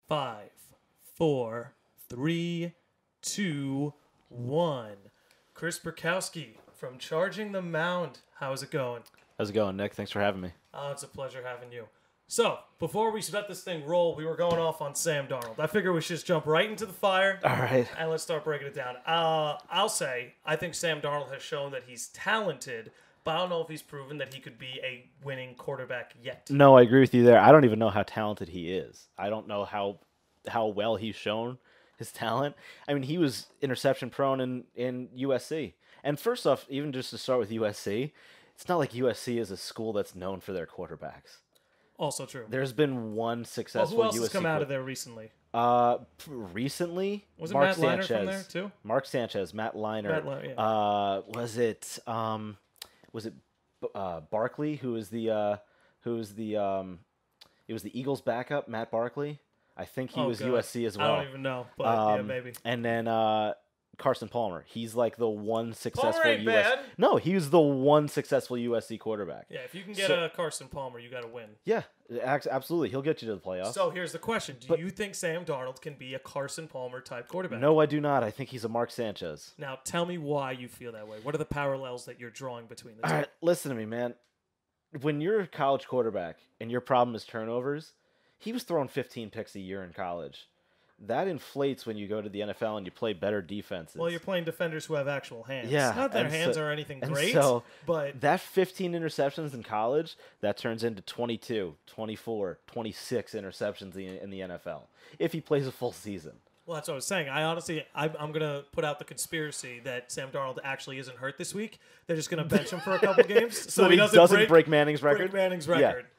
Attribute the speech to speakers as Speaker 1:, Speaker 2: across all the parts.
Speaker 1: 5, 4, 3, 2, 1. Chris Perkowski from Charging the Mound. How's it going?
Speaker 2: How's it going, Nick? Thanks for having me.
Speaker 1: Oh, it's a pleasure having you. So, before we let this thing roll, we were going off on Sam Darnold. I figure we should just jump right into the fire.
Speaker 2: All right.
Speaker 1: And let's start breaking it down. I'll say, I think Sam Darnold has shown that he's talented, but I don't know if he's proven that he could be a winning quarterback yet.
Speaker 2: No, I agree with you there. I don't even know how talented he is. I don't know how well he's shown his talent. I mean, he was interception prone in USC. And first off, even just to start with USC, it's not like USC is a school that's known for their quarterbacks.
Speaker 1: Also true.
Speaker 2: There's been one successful
Speaker 1: who else
Speaker 2: USC
Speaker 1: has come out of there recently?
Speaker 2: Recently,
Speaker 1: Was it
Speaker 2: Mark
Speaker 1: Matt Liner
Speaker 2: Sanchez
Speaker 1: from there too?
Speaker 2: Mark Sanchez, Matt Liner.
Speaker 1: Yeah.
Speaker 2: Was it Barkley who was the it was the Eagles backup, Matt Barkley? I think he was
Speaker 1: God.
Speaker 2: USC as well.
Speaker 1: I don't even know, but yeah, maybe.
Speaker 2: And then Carson Palmer. He's like the one successful
Speaker 1: Palmer ain't bad.
Speaker 2: No, he was the one successful USC quarterback.
Speaker 1: Yeah, if you can get a Carson Palmer, you got to win.
Speaker 2: Yeah, absolutely. He'll get you to the playoffs.
Speaker 1: So here's the question. Do you think Sam Darnold can be a Carson Palmer type quarterback?
Speaker 2: No, I do not. I think he's a Mark Sanchez.
Speaker 1: Now, tell me why you feel that way. What are the parallels that you're drawing between the two?
Speaker 2: All right, listen to me, man. When you're a college quarterback and your problem is turnovers, he was throwing 15 picks a year in college. That inflates when you go to the NFL and you play better defenses.
Speaker 1: Well, you're playing defenders who have actual hands.
Speaker 2: Yeah.
Speaker 1: Not their hands are anything great,
Speaker 2: so
Speaker 1: but
Speaker 2: that 15 interceptions in college, that turns into 22, 24, 26 interceptions in the NFL if he plays a full season.
Speaker 1: Well, that's what I was saying. I'm going to put out the conspiracy that Sam Darnold actually isn't hurt this week. They're just going to bench him for a couple games
Speaker 2: so he doesn't break Manning's record?
Speaker 1: Break Manning's record.
Speaker 2: Yeah.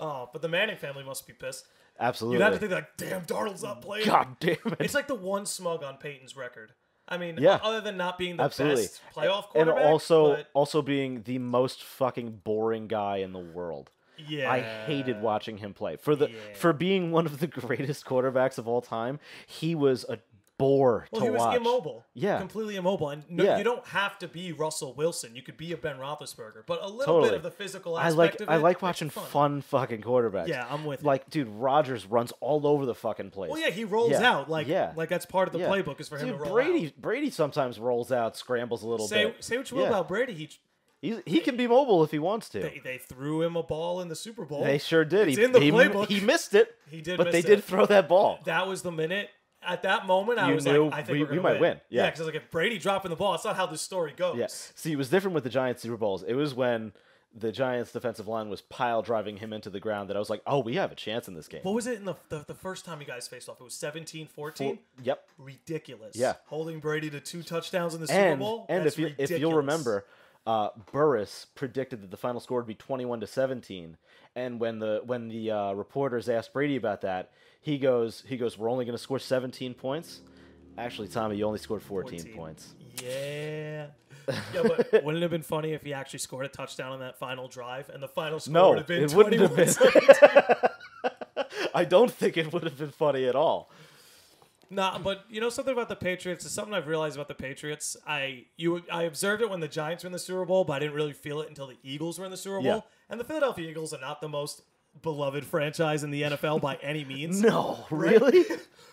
Speaker 1: Oh, but the Manning family must be pissed.
Speaker 2: Absolutely.
Speaker 1: You'd have to think like, damn, Darnold's not playing.
Speaker 2: God damn it.
Speaker 1: It's like the one smug on Peyton's record. I mean,
Speaker 2: yeah.
Speaker 1: other than not being the
Speaker 2: Absolutely.
Speaker 1: best playoff quarterback.
Speaker 2: And also being the most fucking boring guy in the world.
Speaker 1: Yeah.
Speaker 2: I hated watching him play. For being one of the greatest quarterbacks of all time, he was a bore to watch.
Speaker 1: Well, he was immobile.
Speaker 2: Yeah.
Speaker 1: Completely immobile. And you don't have to be Russell Wilson. You could be a Ben Roethlisberger. But a little bit of the physical aspect of it.
Speaker 2: I like watching fun fucking quarterbacks.
Speaker 1: Yeah, I'm with you.
Speaker 2: Like, dude, Rodgers runs all over the fucking place.
Speaker 1: Well, yeah, he rolls out. Like that's part of the playbook is for him to roll out.
Speaker 2: Brady sometimes rolls out, scrambles a little bit.
Speaker 1: Say what you will about Brady.
Speaker 2: He can be mobile if he wants to.
Speaker 1: They threw him a ball in the Super Bowl.
Speaker 2: They sure did.
Speaker 1: It's in the playbook.
Speaker 2: He missed it.
Speaker 1: He did,
Speaker 2: but they did throw that ball.
Speaker 1: That was the minute. At that moment, I was
Speaker 2: knew
Speaker 1: like, I think
Speaker 2: we might win. Yeah,
Speaker 1: because I was like, if Brady dropping the ball, it's not how this story goes.
Speaker 2: Yeah. See, it was different with the Giants Super Bowls. It was when the Giants defensive line was pile driving him into the ground that I was like, oh, we have a chance in this game.
Speaker 1: What was it in the first time you guys faced off? It was 17-14?
Speaker 2: Yep.
Speaker 1: Ridiculous.
Speaker 2: Yeah.
Speaker 1: Holding Brady to 2 touchdowns in the Super Bowl?
Speaker 2: And if you'll remember, Burris predicted that the final score would be 21-17. And when the reporters asked Brady about that, he goes, we're only going to score 17 points? Actually, Tommy, you only scored 14 points.
Speaker 1: Yeah. Yeah, but wouldn't it have been funny if he actually scored a touchdown on that final drive and the final score would have been 21-17?
Speaker 2: I don't think it would have been funny at all.
Speaker 1: Nah, but you know something about the Patriots? It's something I've realized about the Patriots. I observed it when the Giants were in the Super Bowl, but I didn't really feel it until the Eagles were in the Super Bowl.
Speaker 2: Yeah.
Speaker 1: And the Philadelphia Eagles are not the most beloved franchise in the NFL by any means.
Speaker 2: No,
Speaker 1: right?
Speaker 2: really?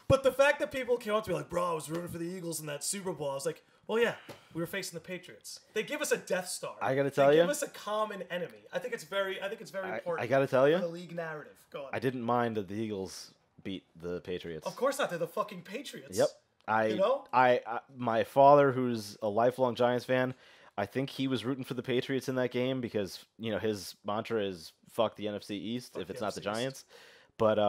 Speaker 1: But the fact that people came up to me like, bro, I was rooting for the Eagles in that Super Bowl. I was like, well, yeah, we were facing the Patriots. They give us a Death Star.
Speaker 2: I got to tell you.
Speaker 1: They give us a common enemy. I think it's very important.
Speaker 2: I got to tell you.
Speaker 1: For the league narrative. Go on.
Speaker 2: I didn't mind that the Eagles beat the Patriots.
Speaker 1: Of course not. They're the fucking Patriots.
Speaker 2: Yep. My father, who's a lifelong Giants fan, I think he was rooting for the Patriots in that game because, you know, his mantra is fuck the NFC East if it's not the Giants. But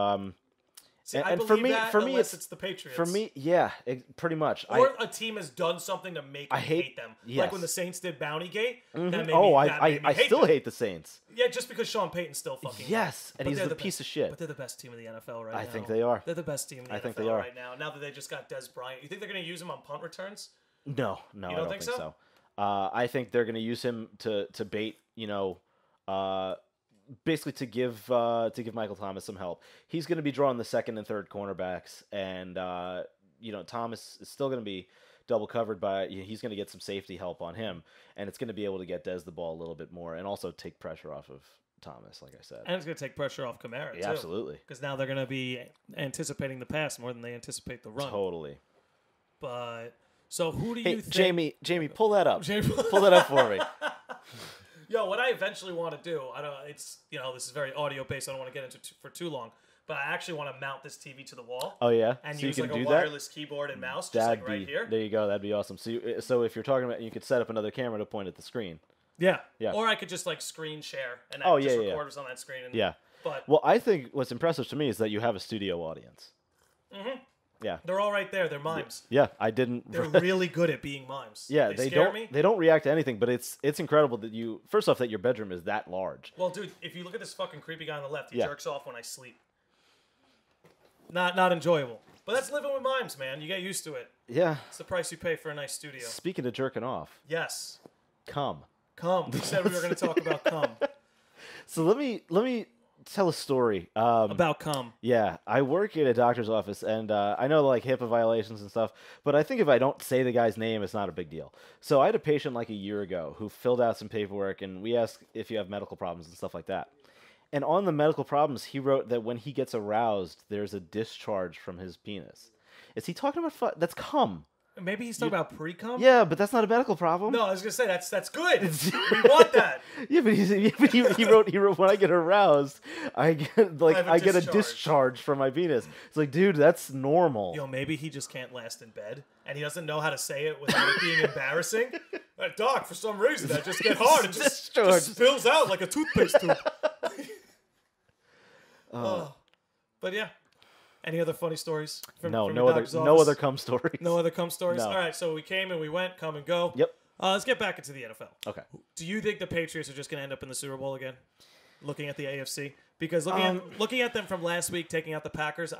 Speaker 1: See,
Speaker 2: and for me,
Speaker 1: it's the Patriots.
Speaker 2: For me, yeah, pretty much.
Speaker 1: Or a team has done something to make me hate them.
Speaker 2: Yes.
Speaker 1: Like when the Saints did Bountygate.
Speaker 2: Mm-hmm. I still hate the Saints.
Speaker 1: Yeah, just because Sean Payton's still fucking.
Speaker 2: Yes, and he's a piece of shit.
Speaker 1: But they're the best team in the NFL right now.
Speaker 2: I think they are.
Speaker 1: They're the best team in the NFL right now. Now that they just got Des Bryant, you think they're going to use him on punt returns?
Speaker 2: No, I don't think so. I think they're going to use him to bait, basically to give Michael Thomas some help. He's going to be drawing the second and third cornerbacks, and Thomas is still going to be double covered by. He's going to get some safety help on him, and it's going to be able to get Dez the ball a little bit more, and also take pressure off of Thomas, like I said.
Speaker 1: And it's going to take pressure off Kamara,
Speaker 2: Yeah,
Speaker 1: too.
Speaker 2: absolutely.
Speaker 1: Because now they're going to be anticipating the pass more than they anticipate the run.
Speaker 2: Totally.
Speaker 1: But, so who do
Speaker 2: Hey,
Speaker 1: you think...
Speaker 2: Jamie, pull that up.
Speaker 1: Jamie-
Speaker 2: Pull that up for me.
Speaker 1: Yo, what I eventually want to do, this is very audio-based, I don't want to get into for too long, but I actually want to mount this TV to the wall.
Speaker 2: Oh, yeah?
Speaker 1: And
Speaker 2: so
Speaker 1: use
Speaker 2: you can
Speaker 1: like a
Speaker 2: do
Speaker 1: wireless keyboard and mouse, just like right here.
Speaker 2: There you go. That'd be awesome. So if you're talking about, you could set up another camera to point at the screen.
Speaker 1: Yeah.
Speaker 2: Yeah.
Speaker 1: Or I could just like screen share and just record us on that screen. And,
Speaker 2: Yeah.
Speaker 1: But
Speaker 2: well, I think what's impressive to me is that you have a studio audience.
Speaker 1: Mm-hmm.
Speaker 2: Yeah.
Speaker 1: They're all right there. They're mimes.
Speaker 2: Yeah, I didn't.
Speaker 1: They're really good at being mimes.
Speaker 2: Yeah,
Speaker 1: they scare
Speaker 2: don't.
Speaker 1: me.
Speaker 2: They don't react to anything, but it's incredible that first off, that your bedroom is that large.
Speaker 1: Well, dude, if you look at this fucking creepy guy on the left, he
Speaker 2: Yeah.
Speaker 1: jerks off when I sleep. Not enjoyable. But that's living with mimes, man. You get used to it.
Speaker 2: Yeah.
Speaker 1: It's the price you pay for a nice studio.
Speaker 2: Speaking of jerking off.
Speaker 1: Yes.
Speaker 2: Come.
Speaker 1: We said we were going to talk about cum.
Speaker 2: So let me tell a story.
Speaker 1: About cum.
Speaker 2: Yeah, I work at a doctor's office, and I know like HIPAA violations and stuff, but I think if I don't say the guy's name, it's not a big deal. So I had a patient like a year ago who filled out some paperwork, and we asked if you have medical problems and stuff like that. And on the medical problems, he wrote that when he gets aroused, there's a discharge from his penis. Is he talking about that's
Speaker 1: Maybe he's talking about pre-cum?
Speaker 2: Yeah, but that's not a medical problem.
Speaker 1: No, I was going to say, that's good. We want that.
Speaker 2: Yeah, but he wrote when I get aroused, I get a discharge from my penis. It's like, dude, that's normal.
Speaker 1: Yo, maybe he just can't last in bed, and he doesn't know how to say it without it being embarrassing. Doc, for some reason, I just get hard. It just spills out like a toothpaste tube. But yeah. Any other funny stories?
Speaker 2: No other cum stories.
Speaker 1: No other cum stories?
Speaker 2: No.
Speaker 1: All right, so we came and we went, come and go.
Speaker 2: Yep.
Speaker 1: Let's get back into the NFL.
Speaker 2: Okay.
Speaker 1: Do you think the Patriots are just going to end up in the Super Bowl again? Looking at the AFC? Because looking at them from last week, taking out the Packers,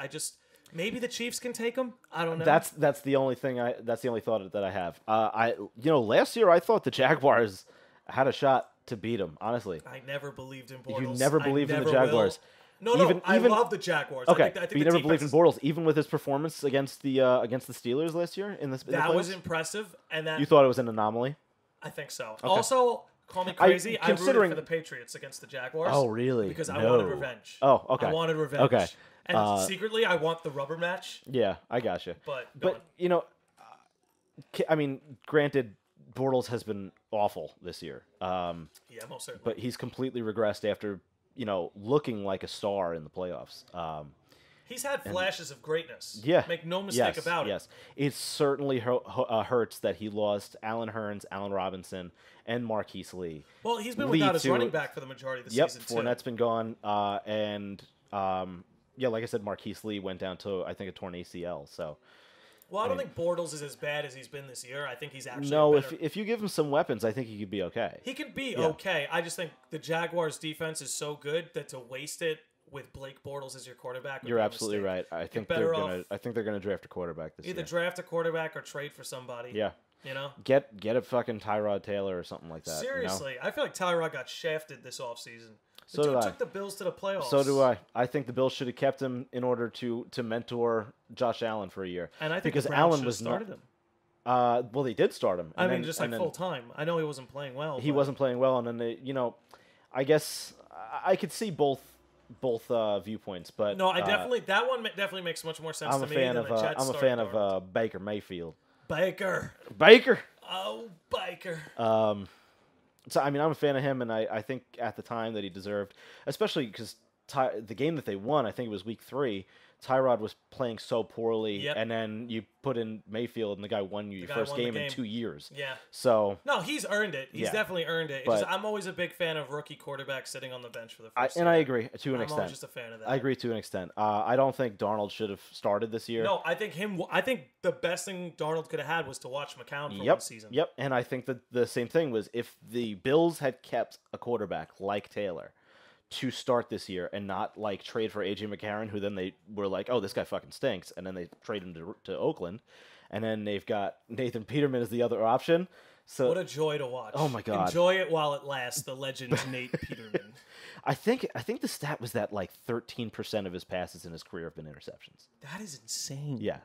Speaker 1: maybe the Chiefs can take them? I don't know.
Speaker 2: That's the only thought that I have. Last year I thought the Jaguars had a shot to beat them, honestly.
Speaker 1: I never believed in Bortles.
Speaker 2: You never believed in the Jaguars.
Speaker 1: No, I love the Jaguars.
Speaker 2: Okay,
Speaker 1: I think
Speaker 2: but you never believed in Bortles, even with his performance against the Steelers last year in the playoffs?
Speaker 1: That was impressive, and that
Speaker 2: you thought it was an anomaly.
Speaker 1: I think so.
Speaker 2: Okay.
Speaker 1: Also, call me crazy. I rooted for the Patriots against the Jaguars.
Speaker 2: Oh, really?
Speaker 1: Because I wanted revenge.
Speaker 2: Oh, okay.
Speaker 1: I wanted revenge.
Speaker 2: Okay.
Speaker 1: And secretly, I want the rubber match.
Speaker 2: Yeah, I gotcha.
Speaker 1: But
Speaker 2: granted, Bortles has been awful this year.
Speaker 1: Yeah, most certainly.
Speaker 2: But he's completely regressed after looking like a star in the playoffs.
Speaker 1: He's had flashes of greatness.
Speaker 2: Yeah.
Speaker 1: Make no mistake about it.
Speaker 2: Yes. It certainly hurts that he lost Allen Hurns, Allen Robinson, and Marquise Lee.
Speaker 1: Well, he's been without his running back for the majority of the season, too.
Speaker 2: Fournette's been gone. Like I said, Marquise Lee went down to, I think, a torn ACL. So.
Speaker 1: Well, I don't think Bortles is as bad as he's been this year. I think he's actually
Speaker 2: if you give him some weapons, I think he could be okay.
Speaker 1: He can be okay. I just think the Jaguars' defense is so good that to waste it with Blake Bortles as your quarterback.
Speaker 2: You're absolutely right. I think they're gonna draft a quarterback this year.
Speaker 1: Either draft a quarterback or trade for somebody.
Speaker 2: Yeah.
Speaker 1: Get
Speaker 2: a fucking Tyrod Taylor or something like that.
Speaker 1: Seriously, I feel like Tyrod got shafted this offseason.
Speaker 2: So did I.
Speaker 1: Took the Bills to the playoffs.
Speaker 2: So do I. I think the Bills should have kept him in order to mentor Josh Allen for a year.
Speaker 1: And I think
Speaker 2: because
Speaker 1: Allen was started him.
Speaker 2: Well, they did start him.
Speaker 1: Just full time. I know he wasn't playing well.
Speaker 2: He wasn't playing well, and then they, I guess I could see both viewpoints, but
Speaker 1: no, that one definitely makes much more sense to me. I'm
Speaker 2: a fan of Baker Mayfield.
Speaker 1: Baker. Oh, Baker.
Speaker 2: So, I'm a fan of him, and I think at the time that he deserved, especially because the game that they won, I think it was week 3, Tyrod was playing so poorly, and then you put in Mayfield, and the guy won you your first game in 2 years.
Speaker 1: Yeah.
Speaker 2: So
Speaker 1: no, he's earned it. He's definitely earned it. I'm always a big fan of rookie quarterbacks sitting on the bench for the first year.
Speaker 2: And I agree to an extent.
Speaker 1: I'm always just a fan of that.
Speaker 2: I agree to an extent. I don't think Darnold should have started this year.
Speaker 1: No, I think the best thing Darnold could have had was to watch McCown for one season.
Speaker 2: Yep, and I think that the same thing was if the Bills had kept a quarterback like Taylor to start this year and not like trade for AJ McCarron, who then they were like, oh, this guy fucking stinks, and then they trade him to Oakland, and then they've got Nathan Peterman as the other option. So
Speaker 1: what a joy to watch!
Speaker 2: Oh my god,
Speaker 1: enjoy it while it lasts. The legend Nate Peterman.
Speaker 2: I think the stat was that like 13% of his passes in his career have been interceptions.
Speaker 1: That is insane.
Speaker 2: Yeah,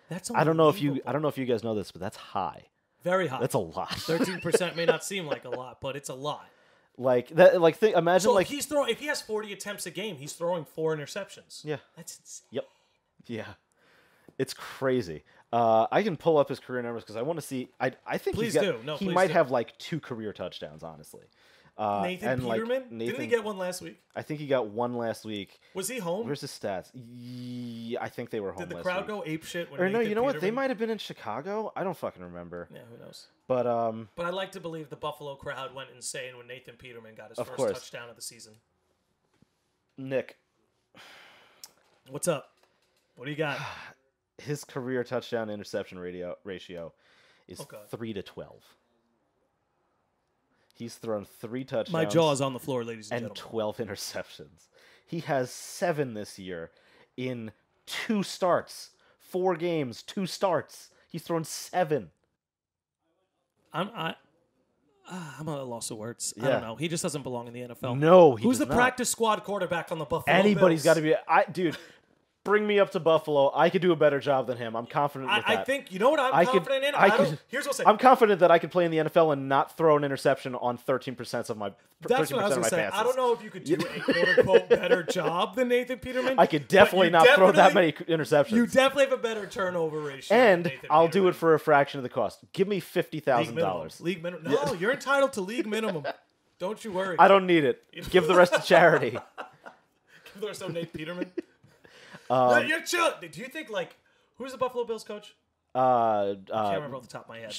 Speaker 1: that's.
Speaker 2: I don't know if you guys know this, but that's high.
Speaker 1: Very high.
Speaker 2: That's a lot.
Speaker 1: 13% may not seem like a lot, but it's a lot.
Speaker 2: Like that. Like imagine
Speaker 1: So
Speaker 2: like
Speaker 1: if he has 40 attempts a game, he's throwing 4 interceptions.
Speaker 2: Yeah.
Speaker 1: That's insane.
Speaker 2: Yep. Yeah. It's crazy. I can pull up his career numbers because I want to see. I think
Speaker 1: Please
Speaker 2: he's got,
Speaker 1: do. No,
Speaker 2: he
Speaker 1: please
Speaker 2: might
Speaker 1: do.
Speaker 2: have like 2 career touchdowns, honestly.
Speaker 1: Nathan
Speaker 2: and, like,
Speaker 1: Peterman? Didn't he get one last week?
Speaker 2: I think he got one last week.
Speaker 1: Was he home?
Speaker 2: Where's his stats? I think they were home.
Speaker 1: Did the
Speaker 2: last
Speaker 1: crowd
Speaker 2: week.
Speaker 1: go ape shit when
Speaker 2: Or no,
Speaker 1: Nathan
Speaker 2: you know what? They
Speaker 1: Peterman-
Speaker 2: might have been in Chicago. I don't fucking remember.
Speaker 1: Yeah, who knows?
Speaker 2: But
Speaker 1: But I like to believe the Buffalo crowd went insane when Nathan Peterman got his
Speaker 2: Of
Speaker 1: first
Speaker 2: course.
Speaker 1: touchdown of the season.
Speaker 2: Nick,
Speaker 1: What's up? What do you got?
Speaker 2: his career touchdown interception ratio is
Speaker 1: Okay.
Speaker 2: 3-12. He's thrown 3 touchdowns.
Speaker 1: My jaw is on the floor, ladies and
Speaker 2: and
Speaker 1: gentlemen.
Speaker 2: 12 interceptions. He has 7 this year in 2 starts. 4 games, 2 starts. He's thrown 7.
Speaker 1: I'm at a loss of words. I
Speaker 2: Yeah.
Speaker 1: don't know. He just doesn't belong in the NFL.
Speaker 2: No, he
Speaker 1: Who's
Speaker 2: does
Speaker 1: the
Speaker 2: not.
Speaker 1: practice squad quarterback on the Buffalo
Speaker 2: Anybody's got
Speaker 1: Bills?
Speaker 2: to be. Dude, bring me up to Buffalo. I could do a better job than him. I'm confident with that.
Speaker 1: I think, you know what I'm
Speaker 2: I could-
Speaker 1: confident in?
Speaker 2: I
Speaker 1: I don't,
Speaker 2: could-
Speaker 1: here's what I'll say.
Speaker 2: I'm confident that I could play in the NFL and not throw an interception on 13% of my.
Speaker 1: That's
Speaker 2: 13%
Speaker 1: what I was
Speaker 2: of my
Speaker 1: going to say.
Speaker 2: passes.
Speaker 1: I don't know if you could do a quote-unquote better job than Nathan Peterman.
Speaker 2: I could
Speaker 1: but
Speaker 2: definitely
Speaker 1: you
Speaker 2: not throw that many
Speaker 1: definitely-
Speaker 2: interceptions.
Speaker 1: You definitely have a better turnover ratio.
Speaker 2: and
Speaker 1: than Nathan
Speaker 2: I'll do
Speaker 1: Peterman.
Speaker 2: it for a fraction of the cost. Give me $50,000.
Speaker 1: League minimum. No, you're entitled to league minimum. Don't you worry.
Speaker 2: I don't need it. Give the rest to charity.
Speaker 1: Give the rest to Nate Peterman. No, you're chill. Do you think, like, who's the Buffalo Bills coach? I can't remember off the top of my head.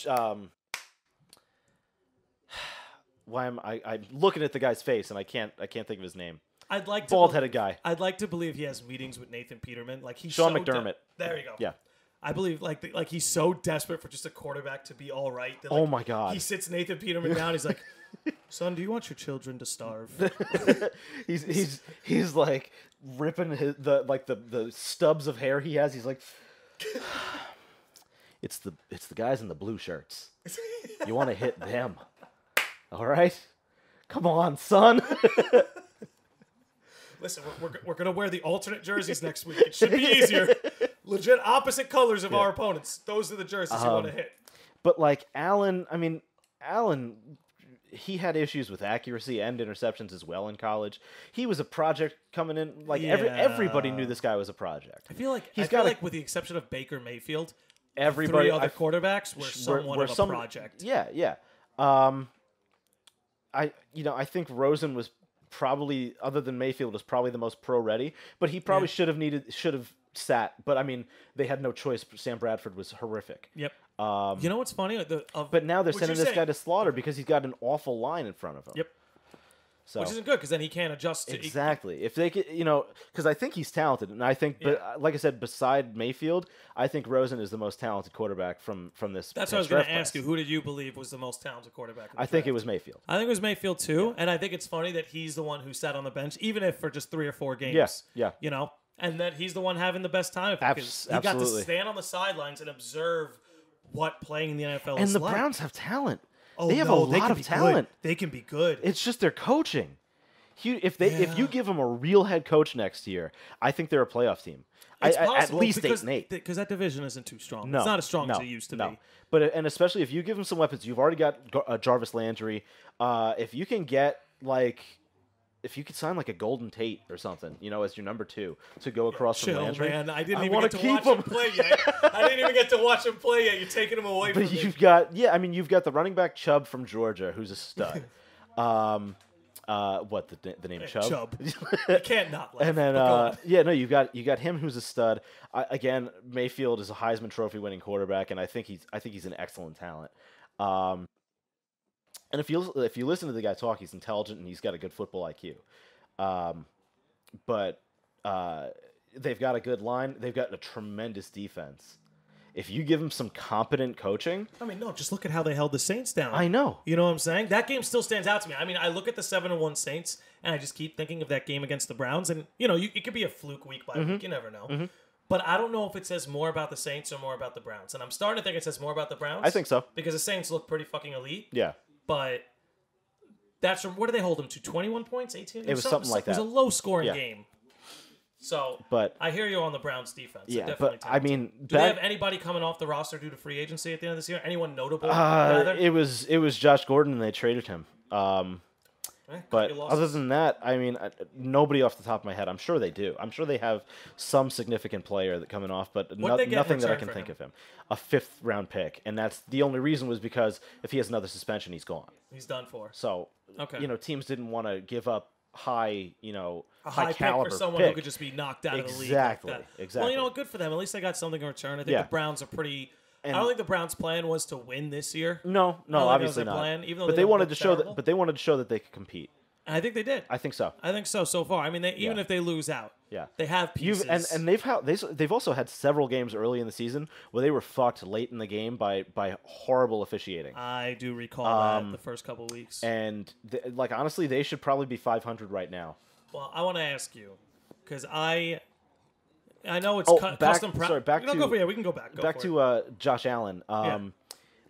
Speaker 2: Why am I'm looking at the guy's face and I can't think of his name.
Speaker 1: I'd like to
Speaker 2: Bald-headed guy.
Speaker 1: I'd like to believe he has meetings with Nathan Peterman. Like he's
Speaker 2: Sean
Speaker 1: so
Speaker 2: McDermott.
Speaker 1: there you go.
Speaker 2: Yeah.
Speaker 1: I believe like he's so desperate for just a quarterback to be all right. That,
Speaker 2: Oh
Speaker 1: like,
Speaker 2: my God.
Speaker 1: He sits Nathan Peterman down. He's like, "Son, do you want your children to starve?"
Speaker 2: he's like ripping the stubs of hair he has. He's like, it's the guys in the blue shirts. You want to hit them, all right? Come on, son.
Speaker 1: Listen, we're gonna wear the alternate jerseys next week. It should be easier. Legit opposite colors of our opponents. Those are the jerseys you want to hit.
Speaker 2: But like Allen, he had issues with accuracy and interceptions as well in college. He was a project coming in. Like everybody knew this guy was a project.
Speaker 1: I feel like with the exception of Baker Mayfield,
Speaker 2: Everybody,
Speaker 1: 3 other quarterbacks were somewhat of a project.
Speaker 2: Yeah. I think Rosen was probably, other than Mayfield, was probably the most pro ready. But he probably should have sat. But I mean, they had no choice. Sam Bradford was horrific.
Speaker 1: Yep. You know what's funny?
Speaker 2: But now they're sending this guy to slaughter because he's got an awful line in front of him.
Speaker 1: Yep.
Speaker 2: So
Speaker 1: Which isn't good because then he can't adjust to
Speaker 2: exactly. If they could, because I think he's talented, and I think, but like I said, beside Mayfield, I think Rosen is the most talented quarterback from this.
Speaker 1: That's what I was going to ask you. Who did you believe was the most talented quarterback?
Speaker 2: I think it was Mayfield.
Speaker 1: I think it was Mayfield too, and I think it's funny that he's the one who sat on the bench, even if for just 3 or 4 games.
Speaker 2: Yes, yeah.
Speaker 1: And that he's the one having the best time because he got to
Speaker 2: Absolutely.
Speaker 1: stand on the sidelines and observe what playing in the NFL
Speaker 2: And
Speaker 1: is
Speaker 2: the
Speaker 1: like.
Speaker 2: Browns have talent.
Speaker 1: Oh,
Speaker 2: they have
Speaker 1: no,
Speaker 2: a lot of talent.
Speaker 1: They can be good.
Speaker 2: It's just their coaching. If you give them a real head coach next year, I think they're a playoff team.
Speaker 1: It's
Speaker 2: at
Speaker 1: possible
Speaker 2: least
Speaker 1: because,
Speaker 2: 8-8.
Speaker 1: Because that division isn't too strong.
Speaker 2: No,
Speaker 1: it's not as strong as it used to be.
Speaker 2: But especially if you give them some weapons, you've already got Jarvis Landry. If you can get if you could sign like a Golden Tate or something, as your number 2 to go across from Landry.
Speaker 1: Man. I didn't even get to watch
Speaker 2: him
Speaker 1: him play yet. I didn't even get to watch him play yet. You're taking him away from
Speaker 2: But
Speaker 1: me.
Speaker 2: you've got the running back Chubb from Georgia, who's a stud. What the name Chubb?
Speaker 1: Chubb. You can't not laugh.
Speaker 2: And then
Speaker 1: But go on.
Speaker 2: you got him who's a stud. Again, Mayfield is a Heisman Trophy winning quarterback, and I think he's an excellent talent. And if you listen to the guy talk, he's intelligent and he's got a good football IQ. But they've got a good line. They've got a tremendous defense. If you give them some competent coaching,
Speaker 1: No, just look at how they held the Saints down.
Speaker 2: I know.
Speaker 1: You know what I'm saying? That game still stands out to me. I look at the 7-1 Saints, and I just keep thinking of that game against the Browns. And, it could be a fluke week by week. You never know. Mm-hmm. But I don't know if it says more about the Saints or more about the Browns. And I'm starting to think it says more about the Browns.
Speaker 2: I think so.
Speaker 1: Because the Saints look pretty fucking elite.
Speaker 2: Yeah.
Speaker 1: But that's from, what did they hold them to? 21 points? 18?
Speaker 2: It was something like that.
Speaker 1: It was a low-scoring game. So,
Speaker 2: but
Speaker 1: I hear you on the Browns defense.
Speaker 2: Yeah, but talented.
Speaker 1: Do they have anybody coming off the roster due to free agency at the end of this year? Anyone notable?
Speaker 2: It was Josh Gordon, and they traded him. But
Speaker 1: your losses.
Speaker 2: other than that, I mean, nobody off the top of my head. I'm sure they do. I'm sure they have some significant player that coming off, but
Speaker 1: What'd they get in
Speaker 2: nothing that I
Speaker 1: return
Speaker 2: can
Speaker 1: for
Speaker 2: think
Speaker 1: him?
Speaker 2: of him. A 5th-round pick, and that's the only reason was because if he has another suspension, he's gone.
Speaker 1: He's done for.
Speaker 2: So,
Speaker 1: Okay.
Speaker 2: teams didn't want to give up high,
Speaker 1: A high pick
Speaker 2: caliber
Speaker 1: for someone who could just be knocked out of the league.
Speaker 2: Exactly,
Speaker 1: Like that.
Speaker 2: exactly.
Speaker 1: Well, good for them. At least they got something in return. I think
Speaker 2: Yeah.
Speaker 1: the Browns are pretty.
Speaker 2: And-
Speaker 1: I don't think the Browns' plan was to win this year.
Speaker 2: No,
Speaker 1: I don't think that was
Speaker 2: obviously
Speaker 1: their
Speaker 2: not.
Speaker 1: plan, even though
Speaker 2: but
Speaker 1: they
Speaker 2: they
Speaker 1: don't
Speaker 2: wanted
Speaker 1: look
Speaker 2: to show
Speaker 1: terrible.
Speaker 2: that. But they wanted to show that they could compete.
Speaker 1: And I think they did.
Speaker 2: I think so.
Speaker 1: I think so far. I mean, even
Speaker 2: Yeah.
Speaker 1: if they lose out,
Speaker 2: Yeah.
Speaker 1: they have pieces.
Speaker 2: And they've also had several games early in the season where they were fucked late in the game by horrible officiating.
Speaker 1: I do recall that the first couple of weeks.
Speaker 2: And honestly, they should probably be 500 right now.
Speaker 1: Well, I want to ask you because I know it's
Speaker 2: Oh,
Speaker 1: custom.
Speaker 2: sorry, back
Speaker 1: no,
Speaker 2: to-
Speaker 1: go for it. Yeah, we can go back. Go
Speaker 2: Back
Speaker 1: for
Speaker 2: to
Speaker 1: it.
Speaker 2: Josh Allen.
Speaker 1: Yeah.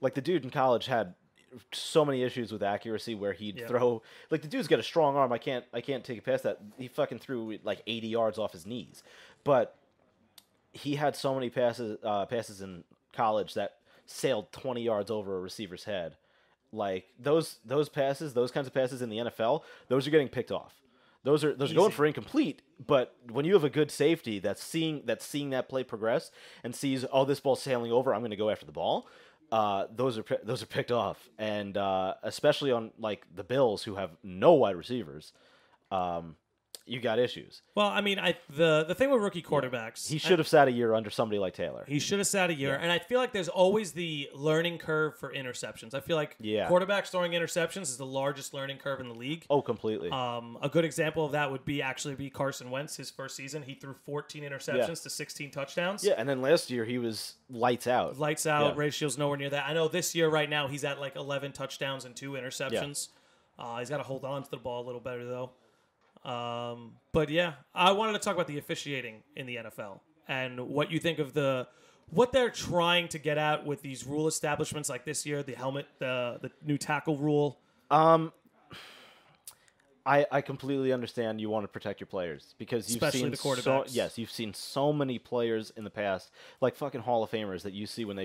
Speaker 2: Like the dude in college had so many issues with accuracy where he'd
Speaker 1: Yeah.
Speaker 2: throw like the dude's got a strong arm. I can't take it past that. He fucking threw like 80 yards off his knees, but he had so many passes in college that sailed 20 yards over a receiver's head. Like those passes, those kinds of passes in the NFL, those are getting picked off. Those are going for incomplete, but when you have a good safety that's seeing that play progress and sees, oh, this ball's sailing over, I'm going to go after the ball. Those are picked off, and especially on like the Bills who have no wide receivers, you got issues.
Speaker 1: Well, I mean, the thing with rookie quarterbacks,
Speaker 2: He should have sat a year under somebody like Taylor.
Speaker 1: he should have sat a year, and I feel like there's always the learning curve for interceptions. I feel like
Speaker 2: Yeah.
Speaker 1: quarterbacks throwing interceptions is the largest learning curve in the league.
Speaker 2: Oh, completely.
Speaker 1: A good example of that would be Carson Wentz. His first season, he threw 14 interceptions to 16 touchdowns.
Speaker 2: Yeah, and then last year he was lights out.
Speaker 1: Lights out,
Speaker 2: Yeah.
Speaker 1: ratio's nowhere near that. I know this year right now he's at like 11 touchdowns and 2 interceptions. He's got to hold on to the ball a little better though. But yeah, I wanted to talk about the officiating in the NFL and what you think of what they're trying to get at with these rule establishments like this year, the helmet, the new tackle rule.
Speaker 2: I completely understand you want to protect your players because you've
Speaker 1: Especially
Speaker 2: seen
Speaker 1: the quarterbacks.
Speaker 2: you've seen so many players in the past, like fucking Hall of Famers that you see when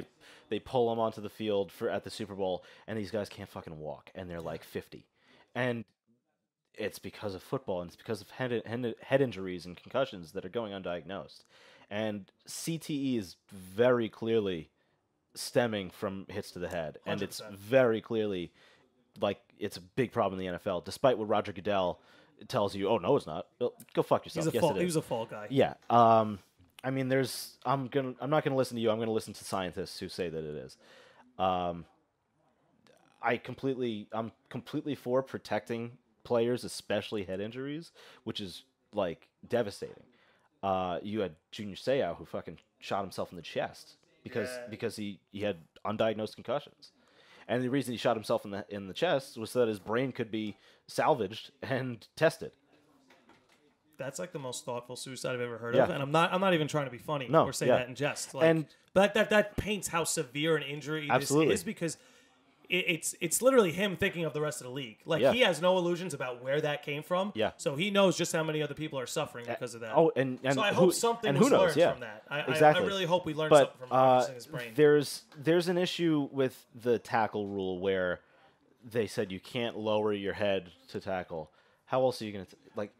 Speaker 2: they pull them onto the field at the Super Bowl, and these guys can't fucking walk, and they're like 50, and it's because of football, and it's because of head injuries and concussions that are going undiagnosed, and CTE is very clearly stemming from hits to the head, and it's
Speaker 1: 100%.
Speaker 2: very clearly. Like, it's a big problem in the NFL, despite what Roger Goodell tells you. Oh, no, it's not. Go fuck yourself. Yes, it is.
Speaker 1: He was a fall guy.
Speaker 2: Yeah. I mean, I'm not gonna listen to you. I'm gonna listen to scientists who say that it is. I'm completely for protecting players, especially head injuries, which is like devastating. You had Junior Seau who fucking shot himself in the chest because he had undiagnosed concussions. And the reason he shot himself in the chest was so that his brain could be salvaged and tested.
Speaker 1: That's like the most thoughtful suicide I've ever heard
Speaker 2: Yeah.
Speaker 1: of, and I'm not even trying to be funny
Speaker 2: No,
Speaker 1: or say
Speaker 2: yeah.
Speaker 1: that in jest. Like,
Speaker 2: And-
Speaker 1: but that paints how severe an injury this
Speaker 2: Absolutely.
Speaker 1: is because it's literally him thinking of the rest of the league. Like
Speaker 2: Yeah.
Speaker 1: he has no illusions about where that came from.
Speaker 2: Yeah.
Speaker 1: So he knows just how many other people are suffering because of that.
Speaker 2: Oh, and
Speaker 1: so I hope something was learned from that.
Speaker 2: Exactly.
Speaker 1: I really hope we learned
Speaker 2: But
Speaker 1: something from practicing his brain.
Speaker 2: there's an issue with the tackle rule where they said you can't lower your head to tackle. How else are you going to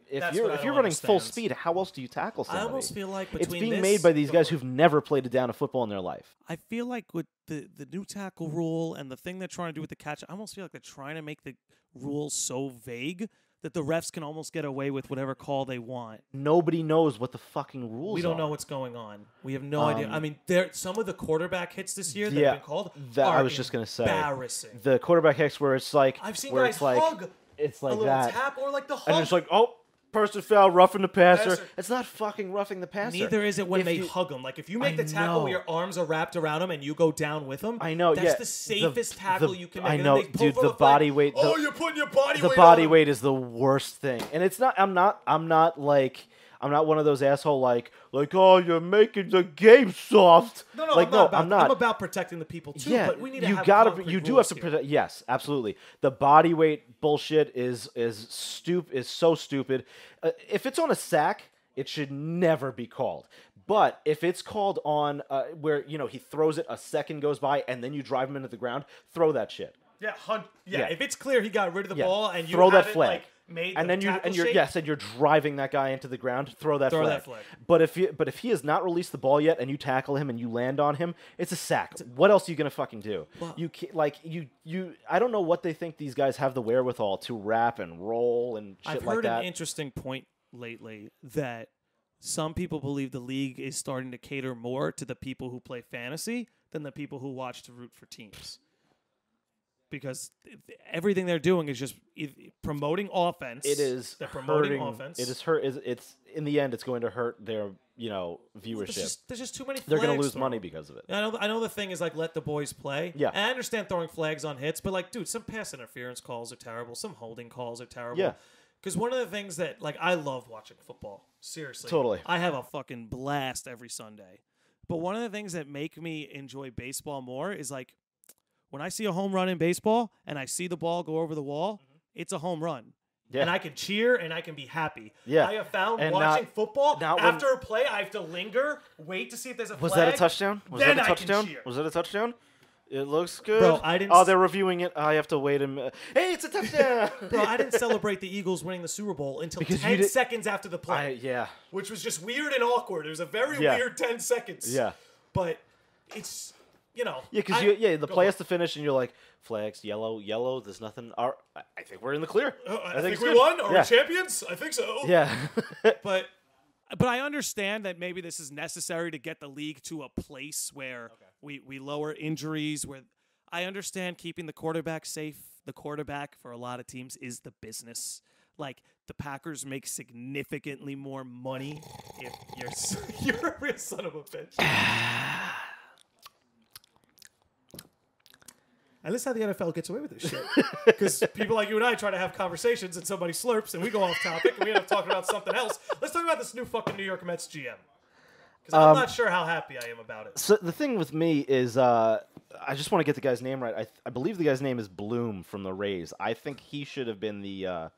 Speaker 2: if
Speaker 1: That's
Speaker 2: you're
Speaker 1: what I don't
Speaker 2: running full
Speaker 1: understand.
Speaker 2: speed? How else do you tackle somebody?
Speaker 1: I almost feel like
Speaker 2: it's
Speaker 1: between
Speaker 2: being
Speaker 1: this,
Speaker 2: made by these guys
Speaker 1: Go for it.
Speaker 2: who've never played a down of football in their life.
Speaker 1: I feel like with the new tackle rule and the thing they're trying to do with the catch, I almost feel like they're trying to make the rules so vague that the refs can almost get away with whatever call they want.
Speaker 2: Nobody knows what the fucking rules are.
Speaker 1: We don't know what's going on. We have no idea. I mean, some of the quarterback hits this year that
Speaker 2: Yeah,
Speaker 1: have been called
Speaker 2: that
Speaker 1: are
Speaker 2: I was just gonna say.
Speaker 1: embarrassing.
Speaker 2: The quarterback hits where it's like
Speaker 1: I've seen
Speaker 2: where
Speaker 1: guys
Speaker 2: it's like
Speaker 1: hug
Speaker 2: it's like
Speaker 1: a little
Speaker 2: that.
Speaker 1: tap or like the hug.
Speaker 2: And it's like, oh, person foul, roughing the passer.
Speaker 1: Passer.
Speaker 2: It's not fucking roughing the passer.
Speaker 1: Neither is it when
Speaker 2: If
Speaker 1: they
Speaker 2: you-
Speaker 1: hug them. Like if you make
Speaker 2: I
Speaker 1: the tackle
Speaker 2: know.
Speaker 1: where your arms are wrapped around them and you go down with them,
Speaker 2: I know,
Speaker 1: that's
Speaker 2: yeah.
Speaker 1: the safest tackle you can make.
Speaker 2: I
Speaker 1: And
Speaker 2: know,
Speaker 1: then they pull
Speaker 2: dude.
Speaker 1: from
Speaker 2: The
Speaker 1: flag,
Speaker 2: body weight.
Speaker 1: Oh, you're putting your body
Speaker 2: The
Speaker 1: weight
Speaker 2: body
Speaker 1: on 'em.
Speaker 2: weight is the worst thing, and it's not. I'm not one of those asshole like oh, you're making the game soft.
Speaker 1: No,
Speaker 2: like
Speaker 1: I'm not. I'm about protecting the people too.
Speaker 2: Yeah,
Speaker 1: but we need to
Speaker 2: you
Speaker 1: have
Speaker 2: gotta.
Speaker 1: concrete
Speaker 2: You do have
Speaker 1: rules
Speaker 2: to
Speaker 1: here.
Speaker 2: protect. Yes, absolutely. The body weight bullshit is so stupid. If it's on a sack, it should never be called. But if it's called on where he throws it, a second goes by, and then you drive him into the ground, throw that shit.
Speaker 1: Yeah,
Speaker 2: Yeah.
Speaker 1: If it's clear he got rid of the
Speaker 2: Yeah.
Speaker 1: ball and you
Speaker 2: Throw
Speaker 1: have
Speaker 2: that
Speaker 1: it
Speaker 2: flag.
Speaker 1: like made
Speaker 2: and
Speaker 1: the
Speaker 2: then
Speaker 1: tackle shape,
Speaker 2: and you're driving that guy into the ground, throw that
Speaker 1: throw
Speaker 2: flag.
Speaker 1: that flag.
Speaker 2: But if he has not released the ball yet and you tackle him and you land on him, it's a sack. What else are you gonna fucking do?
Speaker 1: Well,
Speaker 2: You can't, I don't know what they think these guys have the wherewithal to wrap and roll and shit
Speaker 1: I've
Speaker 2: like
Speaker 1: heard
Speaker 2: that.
Speaker 1: an interesting point lately that some people believe the league is starting to cater more to the people who play fantasy than the people who watch to root for teams. Because everything they're doing is just promoting offense.
Speaker 2: It is
Speaker 1: they're promoting
Speaker 2: hurting.
Speaker 1: offense.
Speaker 2: It is hurt. It's in the end, it's going to hurt their viewership.
Speaker 1: There's just too many.
Speaker 2: They're going to
Speaker 1: flags
Speaker 2: lose
Speaker 1: thrown.
Speaker 2: money because of it.
Speaker 1: I know the thing is like let the boys play.
Speaker 2: Yeah.
Speaker 1: And I understand throwing flags on hits, but like, dude, some pass interference calls are terrible. Some holding calls are terrible.
Speaker 2: Yeah.
Speaker 1: Because one of the things that like I love watching football. Seriously.
Speaker 2: Totally.
Speaker 1: I have a fucking blast every Sunday. But one of the things that make me enjoy baseball more is like when I see a home run in baseball and I see the ball go over the wall, it's a home run.
Speaker 2: Yeah.
Speaker 1: And I can cheer and I can be happy.
Speaker 2: Yeah.
Speaker 1: I have found
Speaker 2: And
Speaker 1: watching football,
Speaker 2: not when-
Speaker 1: after a play, I have to linger, wait to see if there's a
Speaker 2: Was
Speaker 1: flag.
Speaker 2: that a touchdown?
Speaker 1: Then I can cheer.
Speaker 2: Was that a touchdown? It looks good.
Speaker 1: Bro, I didn't
Speaker 2: Oh, they're reviewing it. I have to wait a minute. Hey, it's a touchdown.
Speaker 1: Bro, I didn't celebrate the Eagles winning the Super Bowl until
Speaker 2: Because
Speaker 1: 10 seconds after the play.
Speaker 2: Yeah.
Speaker 1: Which was just weird and awkward. It was a very
Speaker 2: Yeah.
Speaker 1: weird 10 seconds.
Speaker 2: Yeah.
Speaker 1: But it's, you know.
Speaker 2: Yeah, because the play has to finish, and you're like, flags, yellow. There's nothing. I think we're in the clear.
Speaker 1: I think
Speaker 2: it's
Speaker 1: we
Speaker 2: good.
Speaker 1: won. Are
Speaker 2: Yeah.
Speaker 1: we champions? I think so.
Speaker 2: Yeah.
Speaker 1: But I understand that maybe this is necessary to get the league to a place where we lower injuries. Where I understand keeping the quarterback safe. The quarterback for a lot of teams is the business. Like the Packers make significantly more money if you're a real son of a bitch. And this is how the NFL gets away with this shit. Because people like you and I try to have conversations and somebody slurps and we go off topic and we end up talking about something else. Let's talk about this new fucking New York Mets GM. Because I'm not sure how happy I am about it.
Speaker 2: So the thing with me is, I just want to get the guy's name right. I believe the guy's name is Bloom from the Rays. I think he should have been the